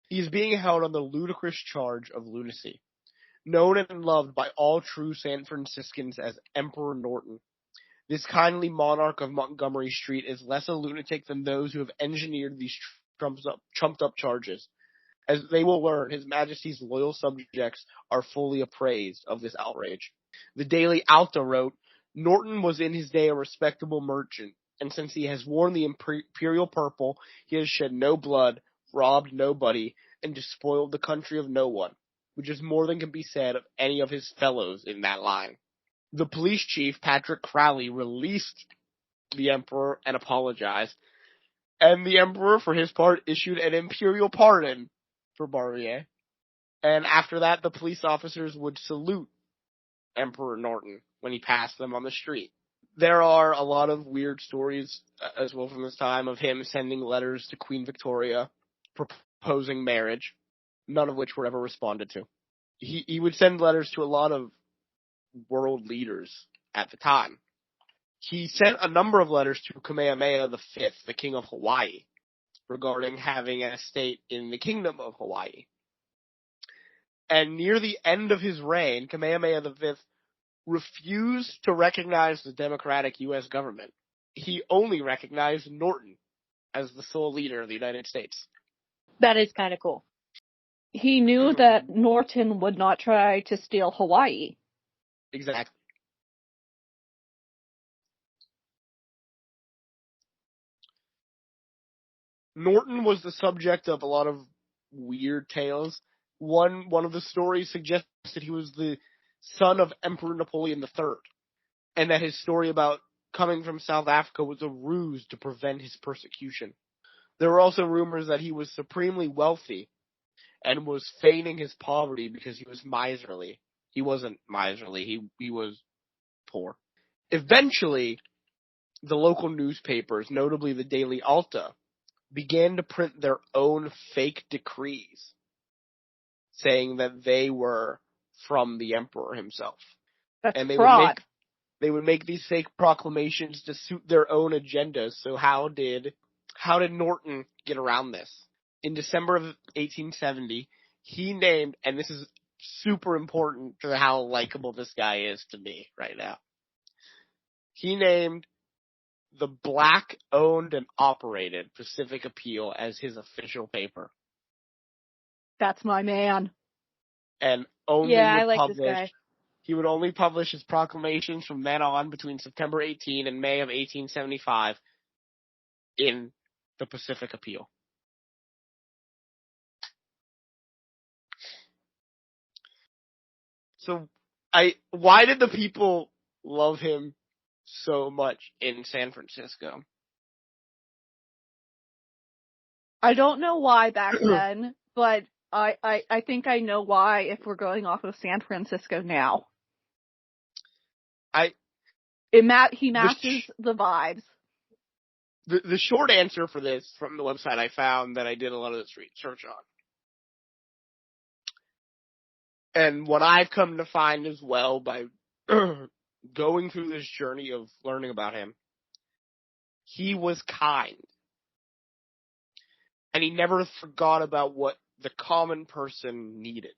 A: He is being held on the ludicrous charge of lunacy. Known and loved by all true San Franciscans as Emperor Norton, this kindly monarch of Montgomery Street is less a lunatic than those who have engineered these trumped-up charges. As they will learn, His Majesty's loyal subjects are fully appraised of this outrage. The Daily Alta wrote, Norton was in his day a respectable merchant, and since he has worn the imperial purple, he has shed no blood, robbed nobody, and despoiled the country of no one, which is more than can be said of any of his fellows in that line. The police chief, Patrick Crowley, released the emperor and apologized, and the emperor, for his part, issued an imperial pardon for Barbier. And after that, the police officers would salute Emperor Norton when he passed them on the street. There are a lot of weird stories as well from this time of him sending letters to Queen Victoria proposing marriage, none of which were ever responded to. He would send letters to a lot of world leaders at the time. He sent a number of letters to Kamehameha V, the King of Hawaii, regarding having an estate in the Kingdom of Hawaii. And near the end of his reign, Kamehameha V refused to recognize the democratic U.S. government. He only recognized Norton as the sole leader of the United States.
C: That is kind of cool.
B: He knew that Norton would not try to steal Hawaii.
A: Exactly. Norton was the subject of a lot of weird tales. One of the stories suggests that he was the son of Emperor Napoleon III, and that his story about coming from South Africa was a ruse to prevent his persecution. There were also rumors that he was supremely wealthy and was feigning his poverty because he was miserly. He wasn't miserly, he was poor. Eventually, the local newspapers, notably the Daily Alta, began to print their own fake decrees, saying that they were from the emperor himself.
B: That's
A: and
B: fraud.
A: They would make these fake proclamations to suit their own agendas. So how did Norton get around this? In December of 1870, he named, and this is super important to how likable this guy is to me right now, he named the black-owned and operated Pacific Appeal as his official paper.
B: That's my man.
A: And only
C: I
A: would
C: like
A: publish,
C: this guy.
A: He would only publish his proclamations from then on between September 18 and May of 1875 in the Pacific Appeal. So, why did the people love him so much in San Francisco?
B: I don't know why back then, but I think I know why if we're going off of San Francisco now. He matches the vibes.
A: The short answer for this from the website I found that I did a lot of this research on. And what I've come to find as well by going through this journey of learning about him, he was kind. And he never forgot about what the common person needed.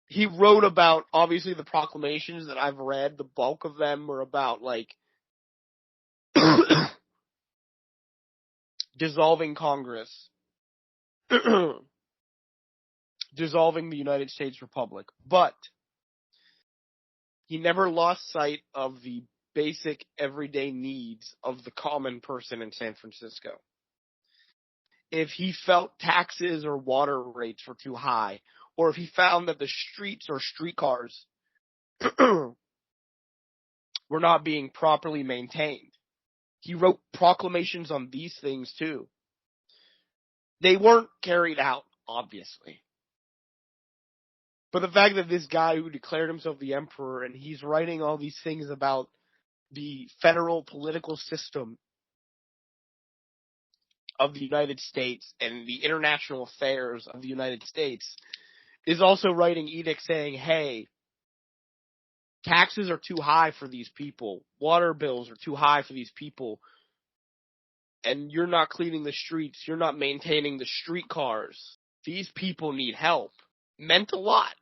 A: He wrote about, obviously, the proclamations that I've read. The bulk of them were about, like, dissolving Congress, dissolving the United States Republic. But he never lost sight of the basic everyday needs of the common person in San Francisco. If he felt taxes or water rates were too high, or if he found that the streets or streetcars were not being properly maintained, he wrote proclamations on these things too. They weren't carried out, obviously. But the fact that this guy who declared himself the emperor and he's writing all these things about the federal political system of the United States and the international affairs of the United States is also writing edicts saying, hey, taxes are too high for these people. Water bills are too high for these people. And you're not cleaning the streets. You're not maintaining the streetcars. These people need help. Meant a lot.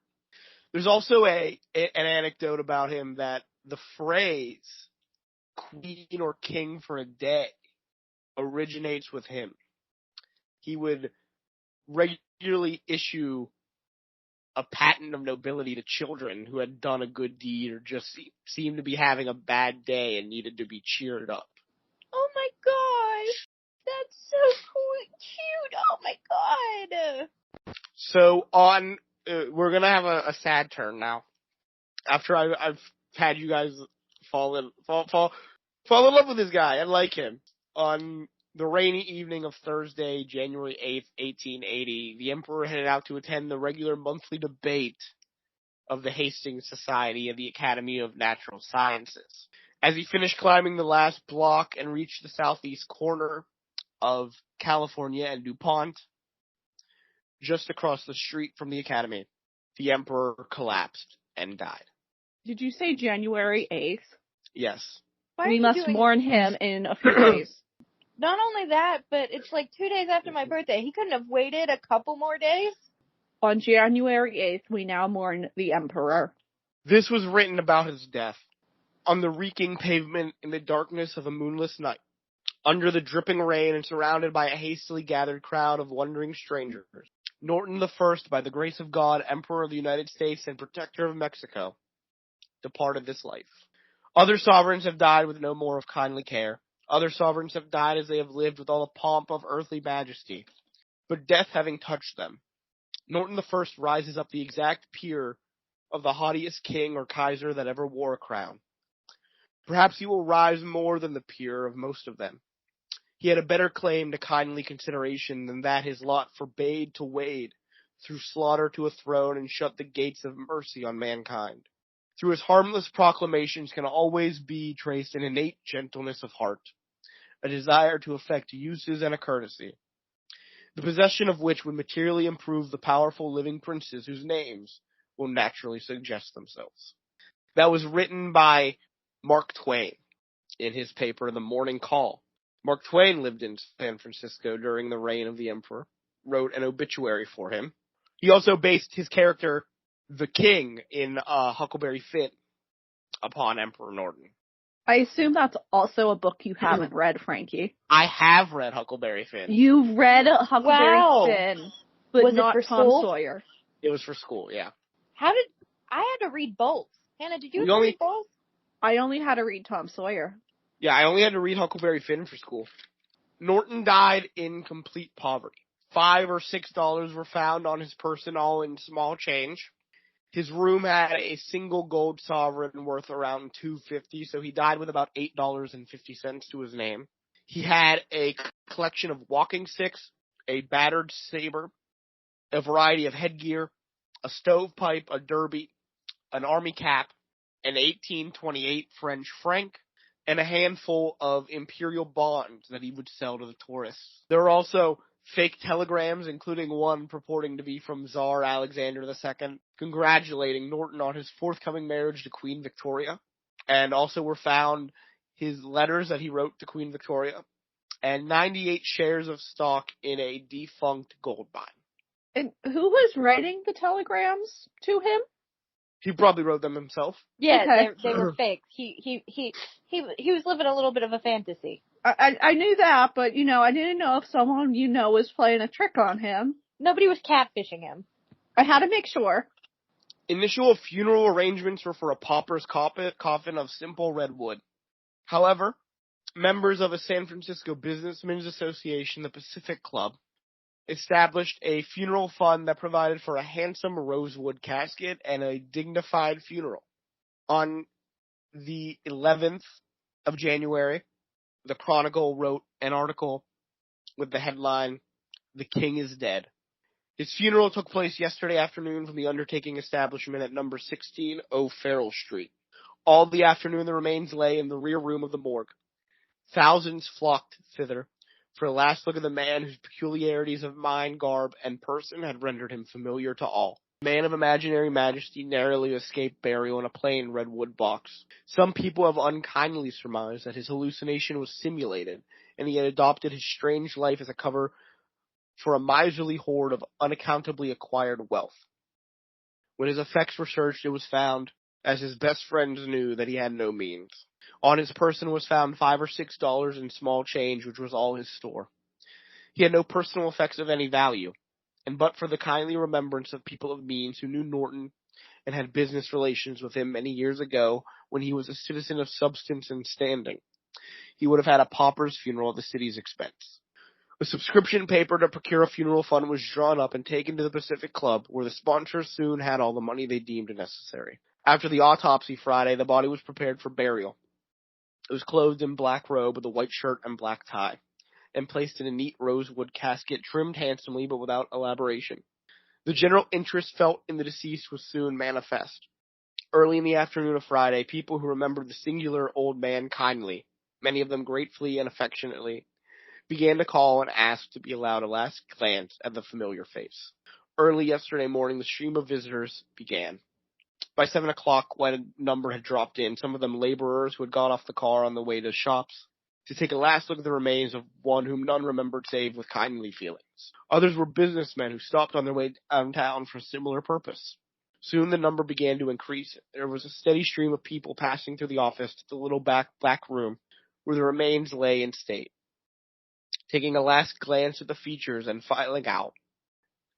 A: There's also an anecdote about him that the phrase queen or king for a day originates with him. He would regularly issue a patent of nobility to children who had done a good deed or just seemed to be having a bad day and needed to be cheered up.
C: Oh my gosh, that's so cute. Oh my god.
A: So we're gonna have a sad turn now. After I've had you guys fall in love with this guy and like him. On the rainy evening of Thursday, January 8th, 1880, the emperor headed out to attend the regular monthly debate of the Hastings Society of the Academy of Natural Sciences. As he finished climbing the last block and reached the southeast corner of California and DuPont, just across the street from the Academy, the emperor collapsed and died.
B: Did you say January 8th?
A: Yes.
C: Why
B: We
C: are
B: must
C: you doing...
B: mourn him in a few days.
C: Not only that, but it's like 2 days after my birthday. He couldn't have waited a couple more days?
B: On January 8th, we now mourn the emperor.
A: This was written about his death. On the reeking pavement in the darkness of a moonless night, under the dripping rain and surrounded by a hastily gathered crowd of wondering strangers, Norton I, by the grace of God, Emperor of the United States and Protector of Mexico, departed this life. Other sovereigns have died with no more of kindly care. Other sovereigns have died as they have lived with all the pomp of earthly majesty. But death having touched them, Norton I rises up the exact peer of the haughtiest king or kaiser that ever wore a crown. Perhaps he will rise more than the peer of most of them. He had a better claim to kindly consideration than that his lot forbade to wade through slaughter to a throne and shut the gates of mercy on mankind. Through his harmless proclamations can always be traced an innate gentleness of heart, a desire to effect uses and a courtesy, the possession of which would materially improve the powerful living princes whose names will naturally suggest themselves. That was written by Mark Twain in his paper, The Morning Call. Mark Twain lived in San Francisco during the reign of the emperor, wrote an obituary for him. He also based his character, the King, in Huckleberry Finn upon Emperor Norton.
B: I assume that's also a book you haven't read, Frankie.
A: I have read Huckleberry Finn.
B: You've read Huckleberry Finn, but
C: Was it
B: not
C: for
B: Tom
C: school?
B: Sawyer.
A: It was for school, yeah.
C: I had to read both. Hannah, did you have to read both?
B: I only had to read Tom Sawyer.
A: Yeah, I only had to read Huckleberry Finn for school. Norton died in complete poverty. $5 or $6 were found on his person, all in small change. His room had a single gold sovereign worth around $2.50, so he died with about $8.50 to his name. He had a collection of walking sticks, a battered saber, a variety of headgear, a stovepipe, a derby, an army cap, an 1828 French franc, and a handful of imperial bonds that he would sell to the tourists. There were also fake telegrams, including one purporting to be from Tsar Alexander II, congratulating Norton on his forthcoming marriage to Queen Victoria. And also were found his letters that he wrote to Queen Victoria, and 98 shares of stock in a defunct gold mine.
B: And who was writing the telegrams to him?
A: He probably wrote them himself.
C: Yeah,
B: Okay.
C: they were fake. He was living a little bit of a fantasy.
B: I knew that, but, I didn't know if someone was playing a trick on him.
C: Nobody was catfishing him.
B: I had to make sure.
A: Initial funeral arrangements were for a pauper's coffin of simple red wood. However, members of a San Francisco Businessmen's Association, the Pacific Club, established a funeral fund that provided for a handsome rosewood casket and a dignified funeral. On the 11th of January, the Chronicle wrote an article with the headline, "The King is Dead." His funeral took place yesterday afternoon from the undertaking establishment at number 16 O'Farrell Street. All the afternoon the remains lay in the rear room of the morgue. Thousands flocked thither for a last look at the man whose peculiarities of mind, garb, and person had rendered him familiar to all. The man of imaginary majesty narrowly escaped burial in a plain redwood box. Some people have unkindly surmised that his hallucination was simulated, and he had adopted his strange life as a cover for a miserly hoard of unaccountably acquired wealth. When his effects were searched, it was found, as his best friends knew, that he had no means. On his person was found $5 or $6 in small change, which was all his store. He had no personal effects of any value, and but for the kindly remembrance of people of means who knew Norton and had business relations with him many years ago when he was a citizen of substance and standing, he would have had a pauper's funeral at the city's expense. A subscription paper to procure a funeral fund was drawn up and taken to the Pacific Club, where the sponsors soon had all the money they deemed necessary. After the autopsy Friday, the body was prepared for burial. It was clothed in black robe with a white shirt and black tie, and placed in a neat rosewood casket trimmed handsomely but without elaboration. The general interest felt in the deceased was soon manifest. Early in the afternoon of Friday, people who remembered the singular old man kindly, many of them gratefully and affectionately, began to call and ask to be allowed a last glance at the familiar face. Early yesterday morning, the stream of visitors began. By 7 o'clock, quite a number had dropped in, some of them laborers who had got off the car on the way to shops, to take a last look at the remains of one whom none remembered save with kindly feelings. Others were businessmen who stopped on their way downtown for a similar purpose. Soon the number began to increase. There was a steady stream of people passing through the office to the little black room where the remains lay in state, taking a last glance at the features and filing out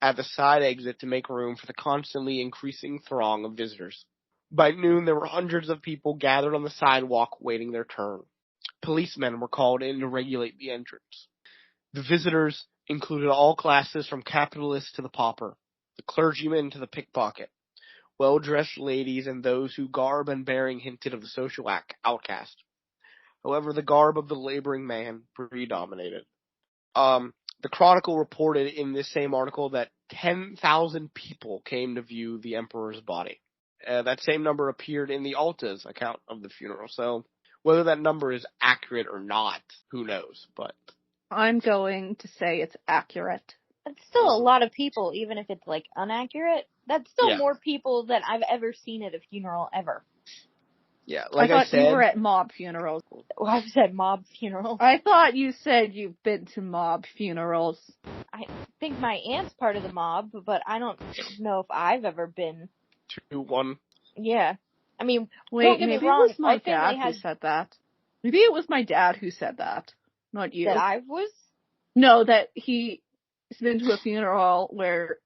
A: at the side exit to make room for the constantly increasing throng of visitors. By noon, there were hundreds of people gathered on the sidewalk waiting their turn. Policemen were called in to regulate the entrance. The visitors included all classes from capitalist to the pauper, the clergyman to the pickpocket, well-dressed ladies and those whose garb and bearing hinted of the social outcast. However, the garb of the laboring man predominated. The Chronicle reported in this same article that 10,000 people came to view the emperor's body. That same number appeared in the Alta's account of the funeral, so whether that number is accurate or not, who knows, but
B: I'm going to say it's accurate.
C: That's still a lot of people, even if it's, inaccurate. That's still
A: Yeah.
C: more people than I've ever seen at a funeral ever.
A: yeah,
B: I thought you were at mob funerals.
C: Well, I've said mob funerals.
B: I thought you said you've been to mob funerals.
C: I think my aunt's part of the mob, but I don't know if I've ever been.
A: 2-1.
C: Yeah. I mean,
B: Wait,
C: don't get
B: maybe
C: me wrong,
B: it was my
C: our family
B: dad who
C: has
B: said that. Maybe it was my dad who said that, not you.
C: that I was.
B: No, that he's been to a funeral where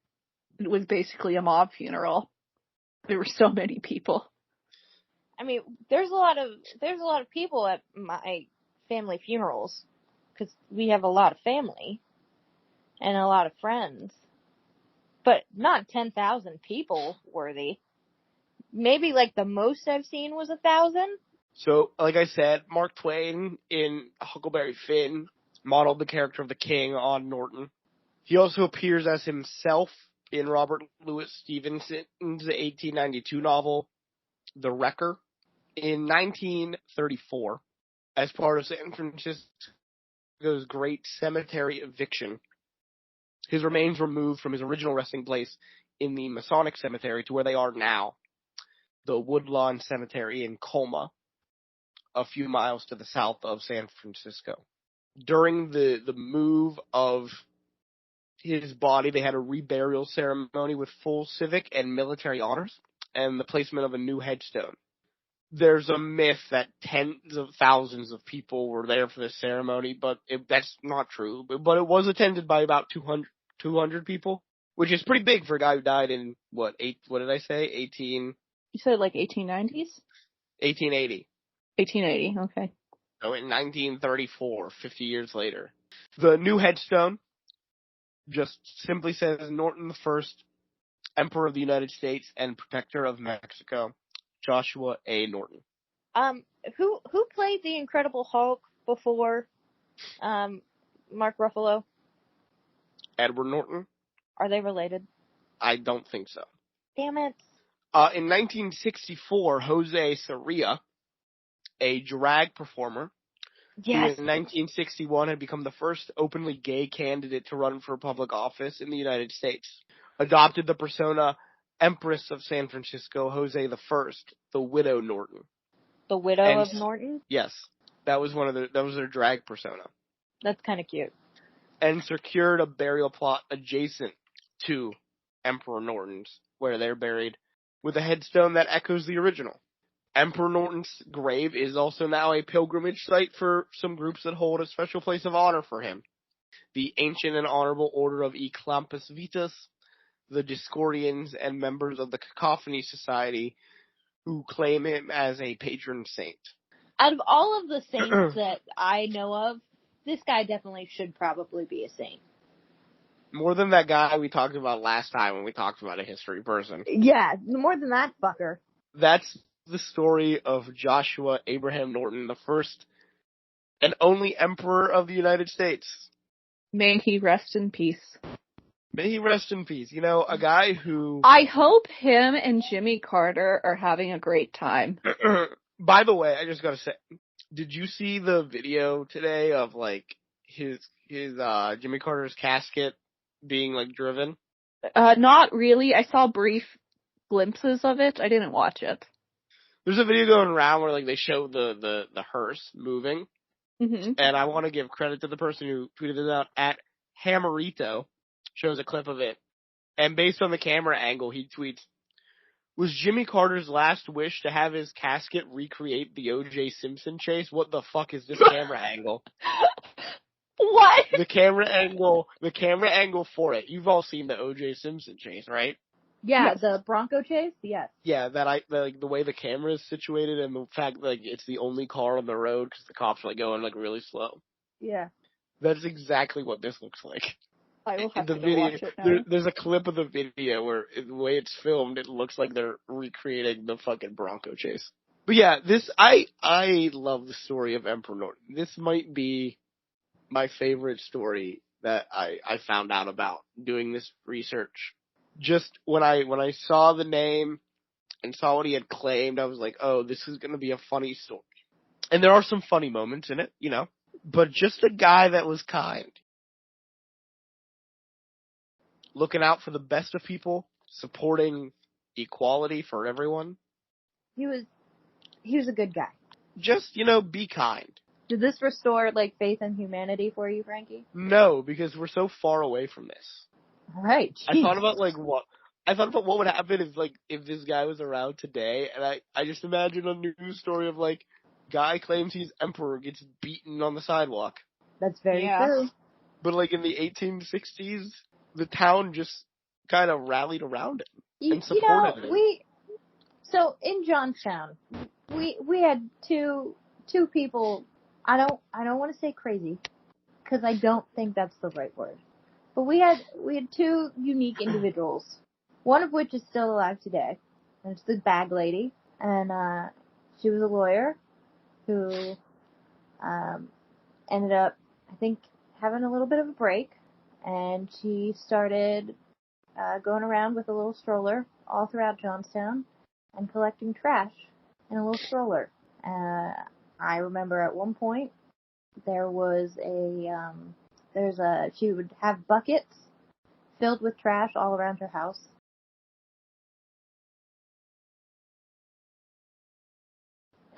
B: it was basically a mob funeral. There were so many people.
C: I mean, there's a lot of people at my family funerals because we have a lot of family and a lot of friends, but not 10,000 people worthy. Maybe the most I've seen was 1,000.
A: So, like I said, Mark Twain in Huckleberry Finn modeled the character of the king on Norton. He also appears as himself in Robert Louis Stevenson's 1892 novel, The Wrecker. In 1934, as part of San Francisco's Great Cemetery Eviction, his remains were moved from his original resting place in the Masonic Cemetery to where they are now, the Woodlawn Cemetery in Colma, a few miles to the south of San Francisco. During the move of his body, they had a reburial ceremony with full civic and military honors and the placement of a new headstone. there's a myth that tens of thousands of people were there for this ceremony, but that's not true. But it was attended by about 200 people, which is pretty big for a guy who died in, what did I say?
B: You said like 1890s?
A: 1880.
B: 1880, okay.
A: So in 1934, 50 years later. The new headstone just simply says Norton the First, Emperor of the United States and Protector of Mexico, Joshua A. Norton.
C: Who played the Incredible Hulk before Mark Ruffalo?
A: Edward Norton?
C: Are they related?
A: I don't think so.
C: Damn it.
A: In 1964, Jose Sarria, a drag performer,
C: Yes.
A: who in 1961 had become the first openly gay candidate to run for public office in the United States, adopted the persona Empress of San Francisco, Jose I, the widow Norton.
C: The widow of Norton?
A: Yes. That was their drag persona.
C: That's kind of cute.
A: And secured a burial plot adjacent to Emperor Norton's, where they're buried, with a headstone that echoes the original. Emperor Norton's grave is also now a pilgrimage site for some groups that hold a special place of honor for him. The Ancient and Honorable Order of Eclampus Vitus, the Discordians, and members of the Cacophony Society, who claim him as a patron saint.
C: Out of all of the saints that I know of, this guy definitely should probably be a saint.
A: More than that guy we talked about last time when we talked about a history person.
C: Yeah, more than that fucker.
A: That's the story of Joshua Abraham Norton, the first and only Emperor of the United States.
B: May he rest in peace.
A: May he rest in peace. You know, a guy who...
B: I hope him and Jimmy Carter are having a great time.
A: By the way, I just gotta say, did you see the video today of, like, his Jimmy Carter's casket being, like, driven?
B: Not really. I saw brief glimpses of it. I didn't watch it.
A: There's a video going around where, like, they show the hearse moving.
B: Mm-hmm.
A: And I want to give credit to the person who tweeted it out at Hammerito. Shows a clip of it. And based on the camera angle, he tweets, was Jimmy Carter's last wish to have his casket recreate the O.J. Simpson chase? What the fuck is this camera angle?
B: What?
A: The camera angle for it. You've all seen the O.J. Simpson chase, right?
C: Yeah,
B: Yes.
C: the Bronco chase? Yes.
A: Yeah, the way the camera is situated and the fact that, like, it's the only car on the road because the cops are, like, going, like, really slow.
C: Yeah.
A: That's exactly what this looks like.
B: I will have
A: The
B: to go
A: video,
B: watch it now.
A: there's a clip of the video where the way it's filmed, it looks like they're recreating the fucking Bronco chase. But yeah, I love the story of Emperor Norton. This might be my favorite story that I found out about doing this research. Just when I saw the name and saw what he had claimed, I was like, oh, this is gonna be a funny story. And there are some funny moments in it, you know, but just a guy that was kind. Looking out for the best of people, supporting equality for everyone.
C: He was a good guy.
A: Just, be kind.
C: Did this restore, like, faith in humanity for you, Frankie?
A: No, because we're so far away from this.
C: Alright,
A: I thought about, what would happen if this guy was around today, and I just imagine a news story of, like, guy claims he's emperor, gets beaten on the sidewalk.
C: That's very
B: Yeah.
C: true.
A: But, like, in the 1860s, the town just kind of rallied around him and supported him.
C: So in Johnstown, we had two people. I don't want to say crazy, because I don't think that's the right word. But we had two unique individuals. One of which is still alive today. And it's the bag lady, and she was a lawyer who ended up, I think, having a little bit of a break. And she started going around with a little stroller all throughout Johnstown and collecting trash in a little stroller. I remember at one point there was she would have buckets filled with trash all around her house.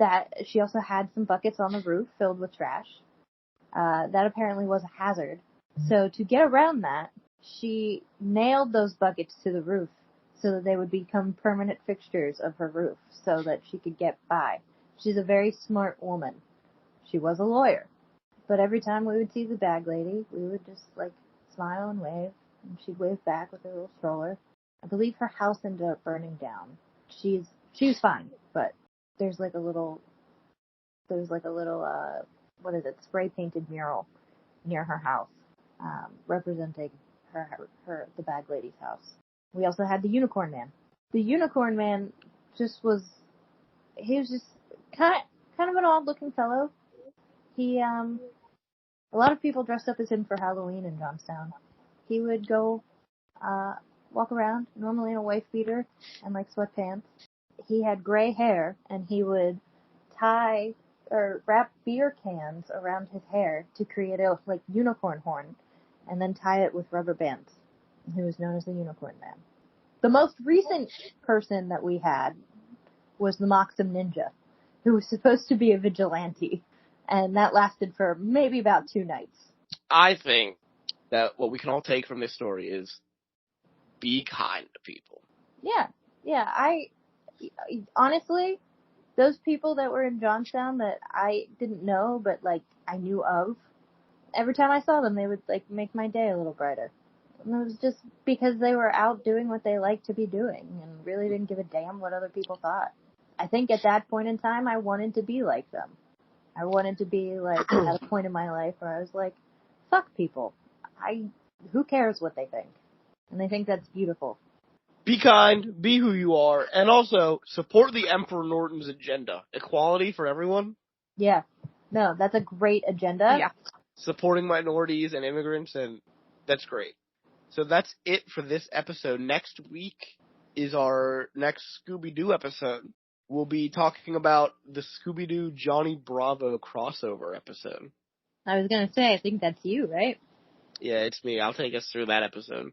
C: That she also had some buckets on the roof filled with trash. That apparently was a hazard. So to get around that, she nailed those buckets to the roof so that they would become permanent fixtures of her roof so that she could get by. She's a very smart woman. She was a lawyer. But every time we would see the bag lady, we would just, like, smile and wave, and she'd wave back with her little stroller. I believe her house ended up burning down. She was fine, but there's like a little, spray painted mural near her house, representing the bag lady's house. We also had the Unicorn Man. The Unicorn Man he was just kind of an odd looking fellow. A lot of people dressed up as him for Halloween in Johnstown. He would go, walk around, normally in a wife beater and like sweatpants. He had gray hair, and he would tie or wrap beer cans around his hair to create a like unicorn horn, and then tie it with rubber bands. He was known as the Unicorn Man. The most recent person that we had was the Moxum Ninja, who was supposed to be a vigilante, and that lasted for maybe about 2 nights.
A: I think that what we can all take from this story is be kind to people.
C: Yeah. Honestly, those people that were in Johnstown that I didn't know, but like I knew of, every time I saw them, they would like make my day a little brighter. And it was just because they were out doing what they liked to be doing and really didn't give a damn what other people thought. I think at that point in time, I wanted to be like them. I wanted to be like at a point in my life where I was like, fuck people. Who cares what they think? And I think that's beautiful.
A: Be kind, be who you are, and also support the Emperor Norton's agenda. Equality for everyone.
C: Yeah. No, that's a great agenda.
B: Yeah.
A: Supporting minorities and immigrants, and that's great. So that's it for this episode. Next week is our next Scooby-Doo episode. We'll be talking about the Scooby-Doo Johnny Bravo crossover episode.
C: I was gonna say, I think that's you, right?
A: Yeah, it's me. I'll take us through that episode.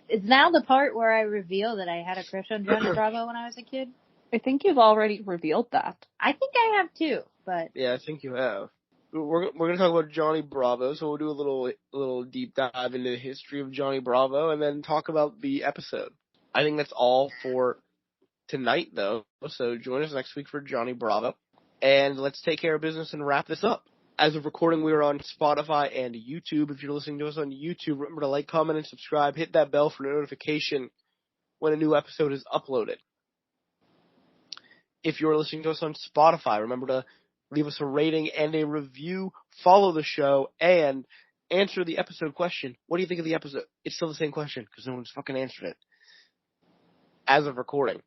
C: Is now the part where I reveal that I had a crush on Johnny Bravo when I was a kid?
B: I think you've already revealed that.
C: I think I have too, but...
A: Yeah, I think you have. We're going to talk about Johnny Bravo, so we'll do a little deep dive into the history of Johnny Bravo and then talk about the episode. I think that's all for tonight, though, so join us next week for Johnny Bravo. And let's take care of business and wrap this up. As of recording, we are on Spotify and YouTube. If you're listening to us on YouTube, remember to like, comment, and subscribe. Hit that bell for notification when a new episode is uploaded. If you're listening to us on Spotify, remember to leave us a rating and a review, follow the show, and answer the episode question. What do you think of the episode? It's still the same question because no one's fucking answered it. As of recording.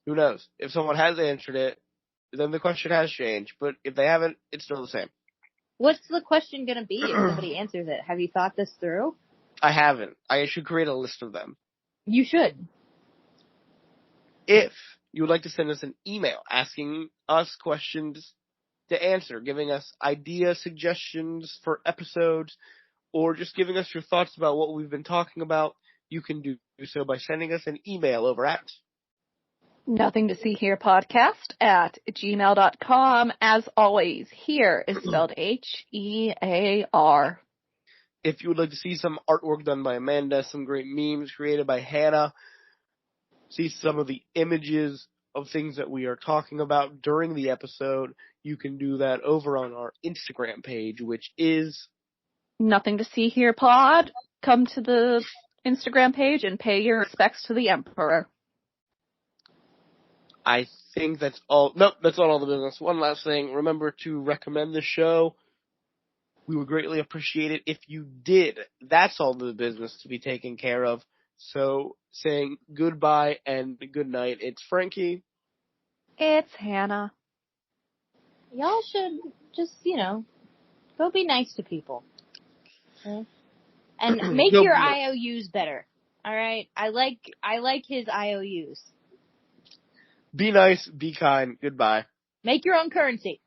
A: Who knows? If someone has answered it, then the question has changed. But if they haven't, it's still the same.
C: What's the question gonna be if somebody answers it? Have you thought this through?
A: I haven't. I should create a list of them.
C: You should.
A: If you would like to send us an email asking us questions to answer, giving us idea suggestions for episodes, or just giving us your thoughts about what we've been talking about, you can do so by sending us an email over at
B: Nothing to see here podcast at gmail.com. As always, here is spelled H-E-A-R.
A: If you would like to see some artwork done by Amanda, some great memes created by Hannah, see some of the images of things that we are talking about during the episode, you can do that over on our Instagram page, which is
B: Nothing to see here pod. Come to the Instagram page and pay your respects to the Emperor.
A: I think that's all. Nope, that's not all the business. One last thing. Remember to recommend the show. We would greatly appreciate it if you did. That's all the business to be taken care of. So, saying goodbye and good night. It's Frankie.
B: It's Hannah.
C: Y'all should just, go be nice to people. Okay? And make your IOUs better. Alright? I like his IOUs.
A: Be nice, be kind. Goodbye.
C: Make your own currency.